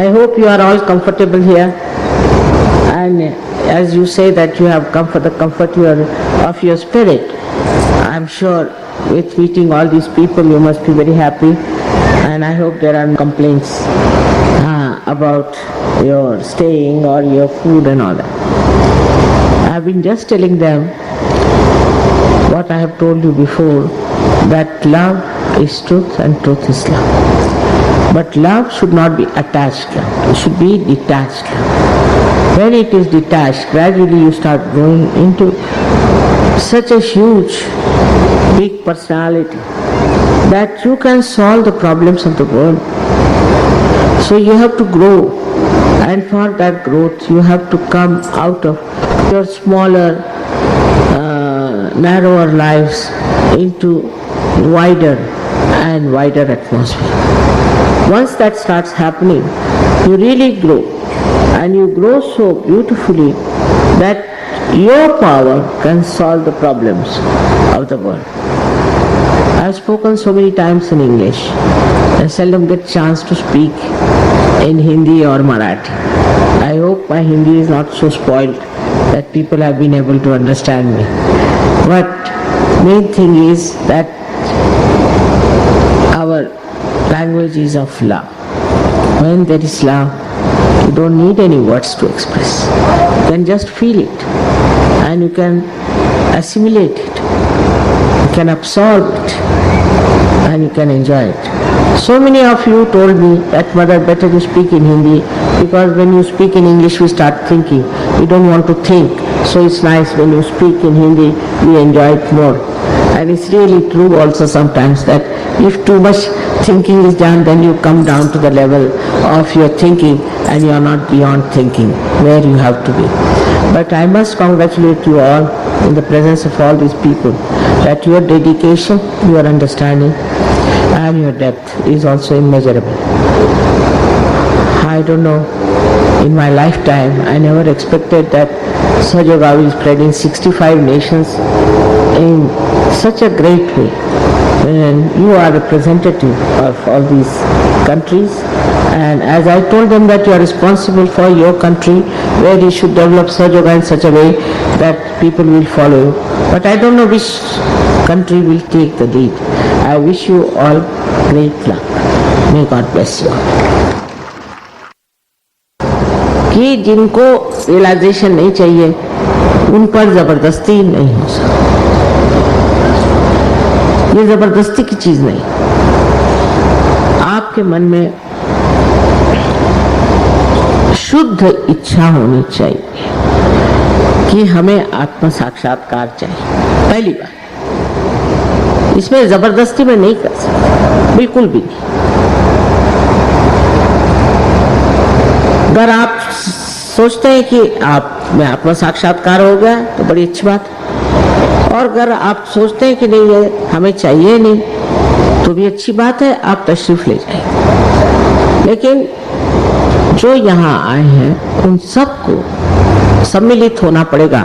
S1: I hope you are all comfortable here, and as you say that you have come for the comfort of your spirit, I am sure with meeting all these people you must be very happy, and I hope there are no complaints about your staying or your food and all that. I have been just telling them what I have told you before, that love is truth and truth is love. But love should not be attached love. It should be detached love. When it is detached, gradually you start growing into such a huge, big personality that you can solve the problems of the world. So you have to grow, and for that growth you have to come out of your smaller, narrower lives into wider and wider atmosphere. Once that starts happening, you really grow, and you grow so beautifully that your power can solve the problems of the world. I have spoken so many times in English. I seldom get chance to speak in Hindi or Marathi. I hope my Hindi is not so spoiled that people have been able to understand me. But main thing is that our language is of love. When there is love, you don't need any words to express. You can just feel it, and you can assimilate it. You can absorb it, and you can enjoy it. So many of you told me that mother, better you speak in Hindi, because when you speak in English we start thinking. We don't want to think. So it's nice when you speak in Hindi, we enjoy it more. And it's really true also sometimes that if too much thinking is done, then you come down to the level of your thinking, and you are not beyond thinking where you have to be. But I must congratulate you all in the presence of all these people that your dedication, your understanding and your depth is also immeasurable. I don't know, in my lifetime I never expected that Sahaja will spread in 65 nations in such a great way. And you are representative of all these countries, and as I told them that you are responsible for your country, where you should develop Sahaja Yoga in such a way that people will follow you. But I don't know which country will take the lead. I wish you all great luck. May God bless you all. कि जिनको realisation नहीं चाहिए उन पर जबरदस्ती नहीं हो सकती। ये जबरदस्ती की चीज नहीं। आपके मन में शुद्ध इच्छा होनी चाहिए कि हमें आत्म साक्षात्कार चाहिए। पहली बात, इसमें जबरदस्ती में नहीं कर सकते, बिल्कुल भी नहीं। अगर आप सोचते हैं कि आप में आत्म साक्षात्कार हो गया तो बड़ी अच्छी बात है, और अगर आप सोचते हैं कि नहीं ये हमें चाहिए नहीं तो भी अच्छी बात है, आप तशरीफ ले जाएं। लेकिन जो यहाँ आए हैं उन सबको सम्मिलित होना पड़ेगा।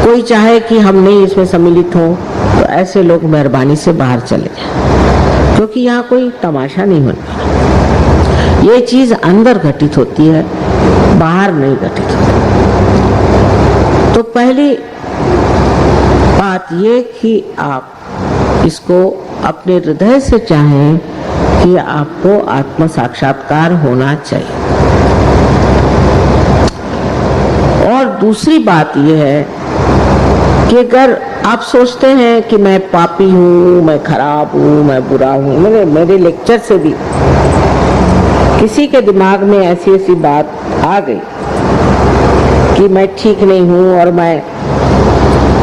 S1: कोई चाहे कि हम नहीं इसमें सम्मिलित हों तो ऐसे लोग मेहरबानी से बाहर चले जाएं, क्योंकि यहाँ कोई तमाशा नहीं होने वाला। ये चीज अंदर घटित होती है, बाहर नहीं घटित होती। तो पहली बात ये कि आप इसको अपने हृदय से चाहें कि आपको आत्म साक्षात्कार होना चाहिए। और दूसरी बात यह है कि अगर आप सोचते हैं कि मैं पापी हूँ, मैं खराब हूँ, मैं बुरा हूँ, मेरे लेक्चर से भी किसी के दिमाग में ऐसी ऐसी बात आ गई कि मैं ठीक नहीं हूँ और मैं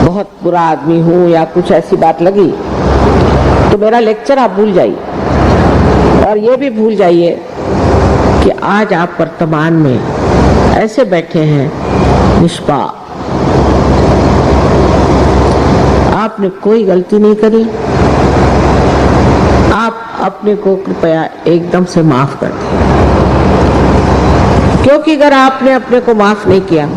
S1: बहुत बुरा आदमी हूँ या कुछ ऐसी बात लगी, तो मेरा लेक्चर आप भूल जाइए। और ये भी भूल जाइए कि आज आप वर्तमान में ऐसे बैठे हैं निष्पाप, आपने कोई गलती नहीं करी। आप अपने को कृपया एकदम से माफ कर दें, क्योंकि अगर आपने अपने को माफ नहीं किया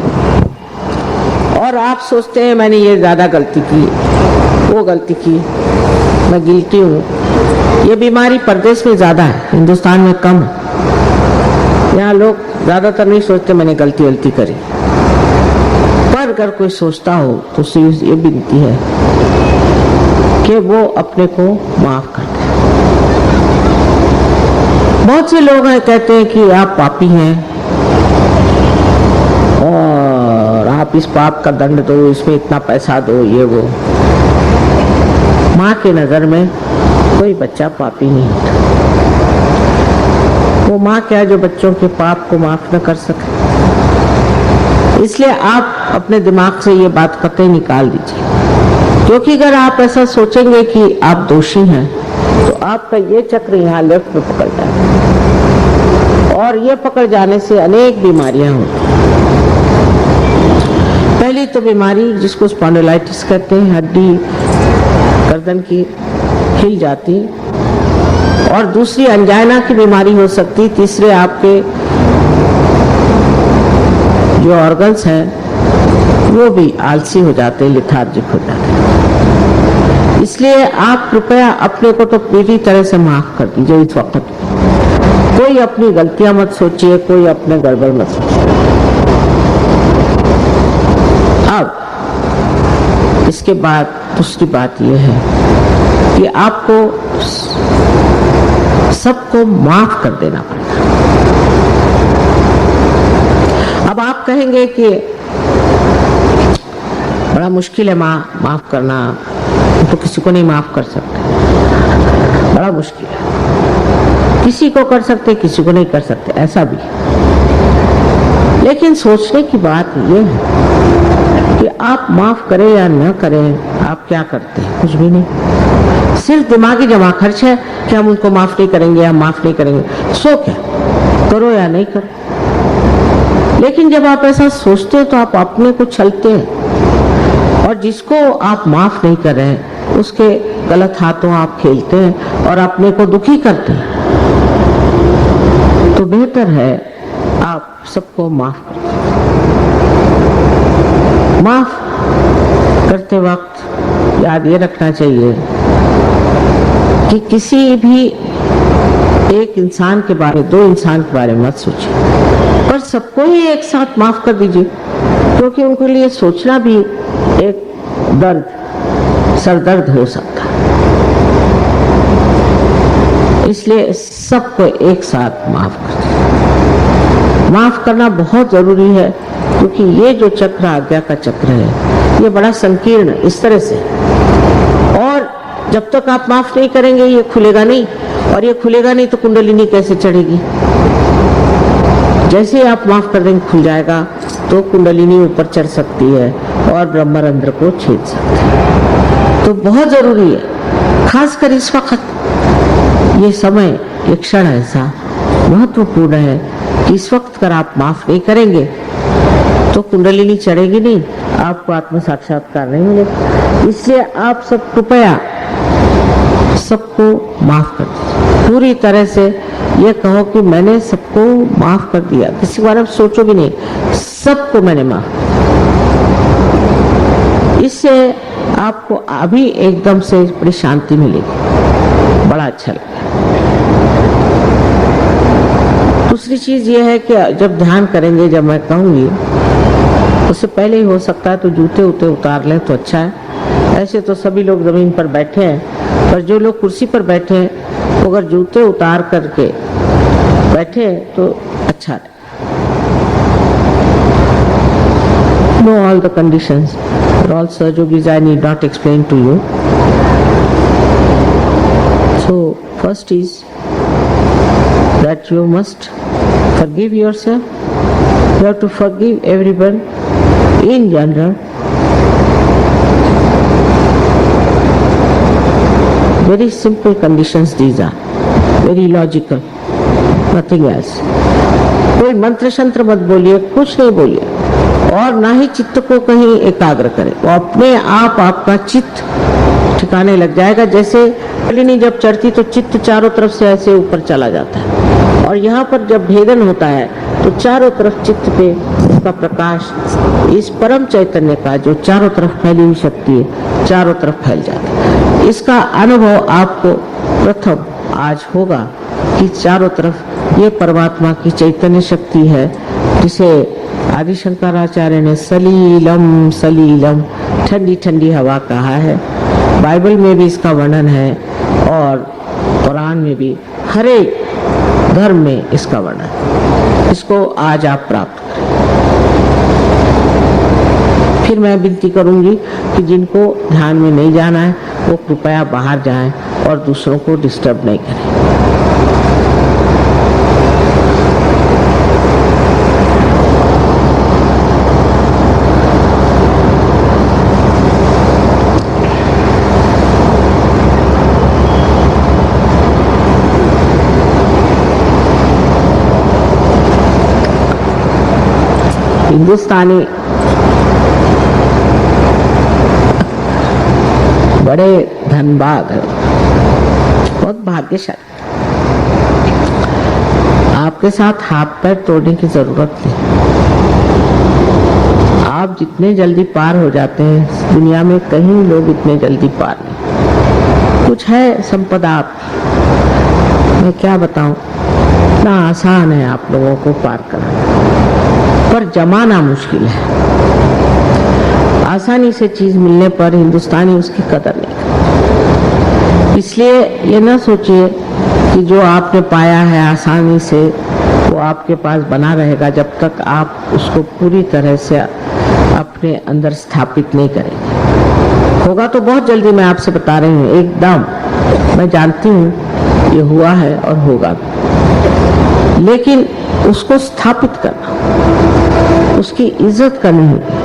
S1: और आप सोचते हैं मैंने ये ज्यादा गलती की, वो गलती की, मैं गिल्टी हूँ, ये बीमारी परदेश में ज्यादा है, हिंदुस्तान में कम है। यहाँ लोग ज्यादातर नहीं सोचते मैंने गलती करी, पर अगर कोई सोचता हो तो उससे ये विनती है कि वो अपने को माफ कर दे। बहुत से लोग हैं कहते हैं कि आप पापी हैं और आप इस पाप का दंड दो, इसमें इतना पैसा दो, ये वो। माँ के नजर में कोई बच्चा पापी नहीं होता। वो माँ क्या जो बच्चों के पाप को माफ न कर सके। इसलिए आप अपने दिमाग से ये बात कतई निकाल दीजिए, क्योंकि अगर आप ऐसा सोचेंगे कि आप दोषी हैं तो आपका ये चक्र यहाँ लेफ्ट में पकड़ जाए और ये पकड़ जाने से अनेक बीमारियां होती हैं। पहली तो बीमारी जिसको स्पॉन्डिलाइटिस कहते हैं, हड्डी गर्दन की हिल जाती, और दूसरी अंजाइना की बीमारी हो सकती, तीसरे आपके जो ऑर्गन्स हैं वो भी आलसी हो जाते, लेथार्जिक हो जाते। इसलिए आप कृपया अपने को तो पूरी तरह से माफ कर दीजिए इस वक्त। कोई अपनी गलतियां मत सोचिए, कोई अपने गड़बड़ मत सोचिए। अब इसके बाद दूसरी बात यह है कि आपको सबको माफ कर देना पड़ेगा। अब आप कहेंगे कि बड़ा मुश्किल है माफ करना, तो किसी को नहीं माफ कर सकते, बड़ा मुश्किल है। किसी को कर सकते, किसी को नहीं कर सकते, ऐसा भी। लेकिन सोचने की बात यह है कि आप माफ करें या न करें, आप क्या करते हैं? कुछ भी नहीं। सिर्फ दिमागी जमा खर्च है कि हम उनको माफ नहीं करेंगे या माफ नहीं करेंगे। सो क्या, करो या नहीं करो। लेकिन जब आप ऐसा सोचते हैं तो आप अपने को छलते हैं, और जिसको आप माफ नहीं कर रहे हैं उसके गलत हाथों आप खेलते हैं और अपने को दुखी करते हैं। तो बेहतर है आप सबको माफ कर दें। माफ करते वक्त याद ये रखना चाहिए कि किसी भी एक इंसान के बारे में, दो इंसान के बारे में मत सोचिए, पर सबको ही एक साथ माफ कर दीजिए, क्योंकि उनके लिए सोचना भी एक दर्द, सरदर्द हो सकता है। इसलिए सबको एक साथ माफ कर दीजिए। माफ करना बहुत जरूरी है, क्योंकि ये जो चक्र आज्ञा का चक्र है ये बड़ा संकीर्ण इस तरह से, और जब तक आप माफ नहीं करेंगे ये खुलेगा नहीं, और ये खुलेगा नहीं तो कुंडलिनी कैसे चढ़ेगी? जैसे ही आप माफ कर देंगे खुल जाएगा, तो कुंडलिनी ऊपर चढ़ सकती है और ब्रह्मरंध्र को छेद सकती है। तो बहुत जरूरी है, खासकर इस वक्त ये समय, ये क्षण ऐसा महत्वपूर्ण है कि इस वक्त अगर आप माफ नहीं करेंगे तो कुंडलिनी चढ़ेगी नहीं, आपको आत्म साक्षात्कार नहीं मिलेगा। इसलिए आप सब कृपया सबको माफ कर दीजिए। पूरी तरह से ये कहो कि मैंने सबको माफ कर दिया, किसी बारे में सोचो भी नहीं, सबको मैंने माफ कर दिया। इससे आपको अभी एकदम से बड़ी शांति मिलेगी, बड़ा अच्छा लगेगा। दूसरी चीज ये है कि जब ध्यान करेंगे, जब मैं कहूंगी उससे पहले ही हो सकता है तो जूते उतार लें तो अच्छा है। ऐसे तो सभी लोग जमीन पर बैठे हैं, पर जो लोग कुर्सी पर बैठे हैं वो अगर जूते उतार करके बैठे तो अच्छा है। Know all the conditions. For all Sahajogis I need not explain to you. So first is that you must forgive yourself. You have to forgive everyone in general. Very simple conditions these are. Very logical. Nothing else. कोई मंत्र शंत्र मत बोलिए, कुछ नहीं बोलिए, और ना ही चित्त को कहीं एकाग्र करें। वो अपने आप आपका चित्त ठिकाने लग जाएगा। जैसे नहीं जब चढ़ती तो चित्त चारों तरफ से ऐसे ऊपर चला जाता है, और यहाँ पर जब भेदन होता है तो चारों तरफ चित्त पे इसका प्रकाश, इस परम चैतन्य का जो चारों तरफ फैली हुई शक्ति है, चारों तरफ फैल जाता है। इसका अनुभव आपको प्रथम आज होगा कि चारों तरफ ये परमात्मा की चैतन्य शक्ति है, जिसे आदि शंकराचार्य ने सलीलम सलीलम, ठंडी ठंडी हवा कहा है। बाइबल में भी इसका वर्णन है और कुरान में भी, हर एक धर्म में इसका वर्णन। इसको आज आप प्राप्त करें। फिर मैं विनती करूंगी कि जिनको ध्यान में नहीं जाना है वो कृपया बाहर जाएं और दूसरों को डिस्टर्ब नहीं करें। हिंदुस्तानी बड़े धनबाद है, बहुत भाग्यशाली। आपके साथ हाथ पैर तोड़ने की जरूरत नहीं। आप जितने जल्दी पार हो जाते हैं दुनिया में, कहीं लोग इतने जल्दी पार नहीं। कुछ है संपदा आपकी, मैं क्या बताऊं, इतना आसान है आप लोगों को पार करना, पर जमाना मुश्किल है। आसानी से चीज मिलने पर हिंदुस्तानी उसकी कदर नहीं करता। इसलिए ये ना सोचिए कि जो आपने पाया है आसानी से वो आपके पास बना रहेगा जब तक आप उसको पूरी तरह से अपने अंदर स्थापित नहीं करेंगे। होगा तो बहुत जल्दी, मैं आपसे बता रही हूँ, एकदम मैं जानती हूँ ये हुआ है और होगा, लेकिन उसको स्थापित करना, उसकी इज्जत करनी होगी।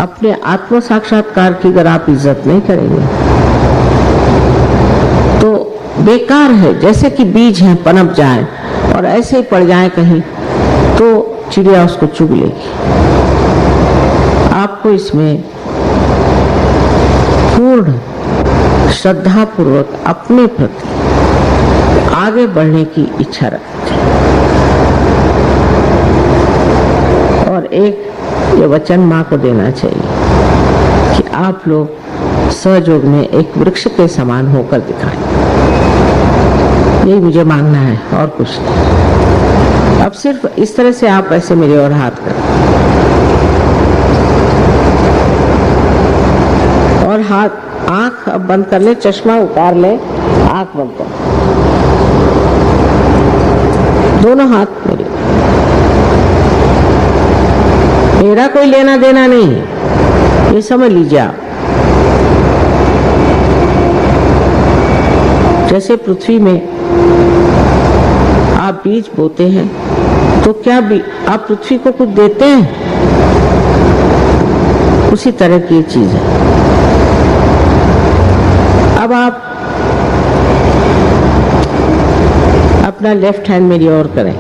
S1: अपने आत्म साक्षात्कार की अगर आप इज्जत नहीं करेंगे तो बेकार है। जैसे कि बीज हैं, पनप जाए और ऐसे ही पड़ जाए कहीं तो चिड़िया उसको चुग लेगी। आपको इसमें पूर्ण श्रद्धा पूर्वक अपने प्रति आगे बढ़ने की इच्छा रखनी चाहिए। और एक ये वचन माँ को देना चाहिए कि आप लोग सहयोग में एक वृक्ष के समान होकर दिखाएं। यही मुझे मांगना है और कुछ नहीं। अब सिर्फ इस तरह से आप ऐसे मेरे और हाथ करें और हाथ, आंख अब बंद कर ले, चश्मा उतार ले, आंख बंद कर, दोनों हाथ मेरे। मेरा कोई लेना देना नहीं है, ये समझ लीजिए आप। जैसे पृथ्वी में आप बीज बोते हैं तो क्या आप पृथ्वी को कुछ देते हैं? उसी तरह की चीज है। अब आप अपना लेफ्ट हैंड मेरी ओर करें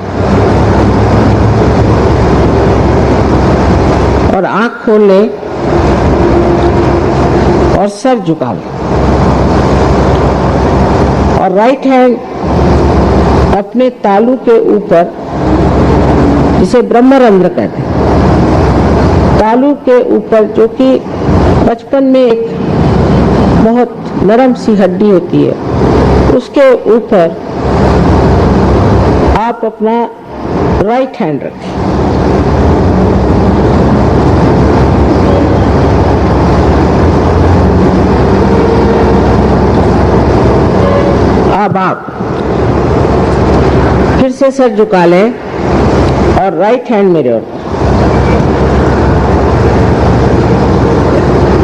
S1: और आंख खोल ले और सर झुका ले, और राइट हैंड अपने तालू के ऊपर, जिसे ब्रह्मरंध्र कहते हैं, तालू के ऊपर, जो कि बचपन में एक बहुत नरम सी हड्डी होती है, उसके ऊपर आप अपना राइट हैंड रखें। अब आप फिर से सर झुका लें और राइट हैंड मेरे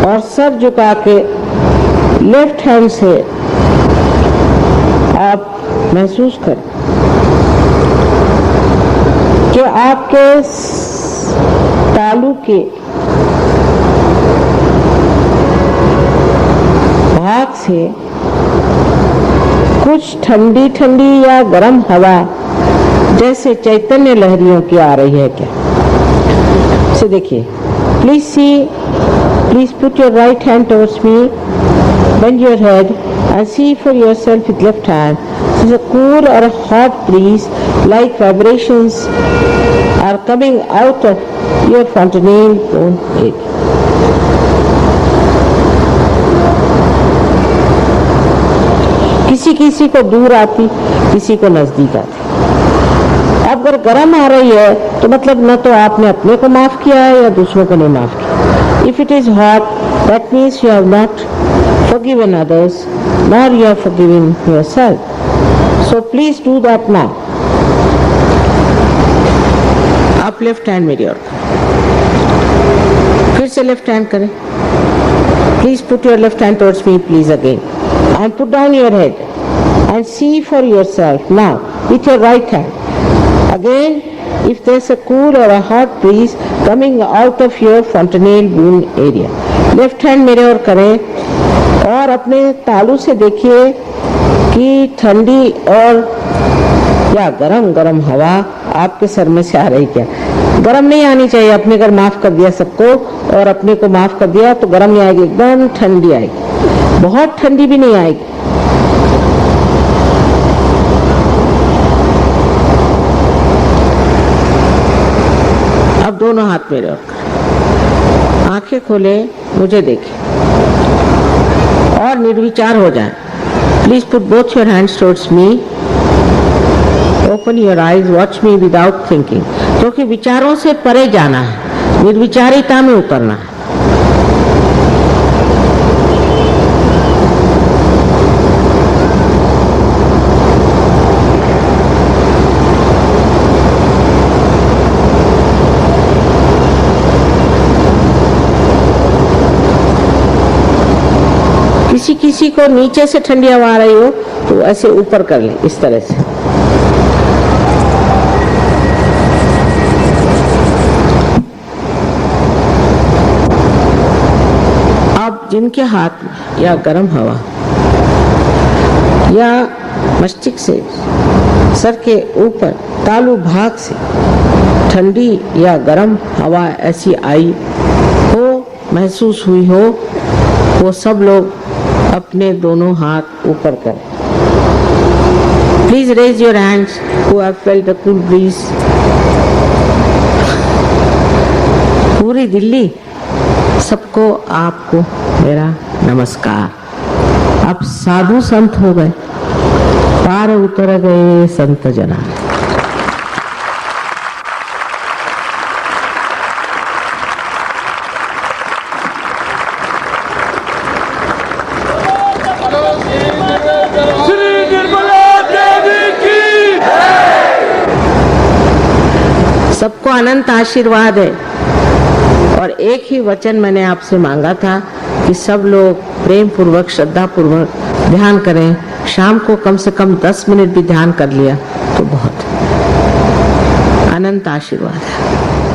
S1: और सर झुका के लेफ्ट हैंड से आप महसूस करें कि आपके तालू के भाग से कुछ ठंडी ठंडी या गर्म हवा जैसे चैतन्य लहरियों की आ रही है क्या? से देखिए, please see, please put your right hand towards me, bend your head and see for yourself with left hand. This is a cool or a hot breeze like vibrations are coming out of your fontanelle bone area. किसी किसी को दूर आती, किसी को नजदीक आती। अब अगर गर्म आ रही है तो मतलब न तो आपने अपने को माफ किया है या दूसरों को नहीं माफ किया। If it is hot, that means you have not forgiven others, nor you have forgiven yourself. So please do that now. आप लेफ्ट हैंड मेरी ओर, फिर से लेफ्ट हैंड करें। Please put your left hand towards me, please again, and put down your head and see for yourself now with your right hand. Again, if there's a cool or a hot breeze coming out of your fontanelle bone area. Left hand मेरे ओर करें और अपने तालू से देखिए कि ठंडी और या गरम गरम हवा आपके सर में से आ रही क्या? गरम नहीं आनी चाहिए। अपने घर माफ कर दिया सबको और अपने को माफ कर दिया तो गरम नहीं आएगी, एकदम ठंडी आएगी, बहुत ठंडी भी नहीं आएगी। अब दोनों हाथ मेरे ओर, आंखें खोले, मुझे देखें और निर्विचार हो जाएं। Please put both your hands towards me, open your eyes, watch me without thinking. क्योंकि विचारों से परे जाना है, निर्विचारिता में उतरना है। किसी किसी को नीचे से ठंडी हवा आ रही हो तो ऐसे ऊपर कर ले, इस तरह से। अब जिनके हाथ में या गर्म हवा या मस्तिष्क से सर के ऊपर तालू भाग से ठंडी या गर्म हवा ऐसी आई हो, महसूस हुई हो, वो सब लोग अपने दोनों हाथ ऊपर करें। Please raise your hands who have felt the cool breeze. पूरी दिल्ली सबको आपको मेरा नमस्कार। आप साधु संत हो गए, पार उतर गए संत जना। सबको अनंत आशीर्वाद है और एक ही वचन मैंने आपसे मांगा था कि सब लोग प्रेम पूर्वक श्रद्धा पूर्वक ध्यान करें। शाम को कम से कम 10 मिनट भी ध्यान कर लिया तो बहुत अनंत आशीर्वाद है।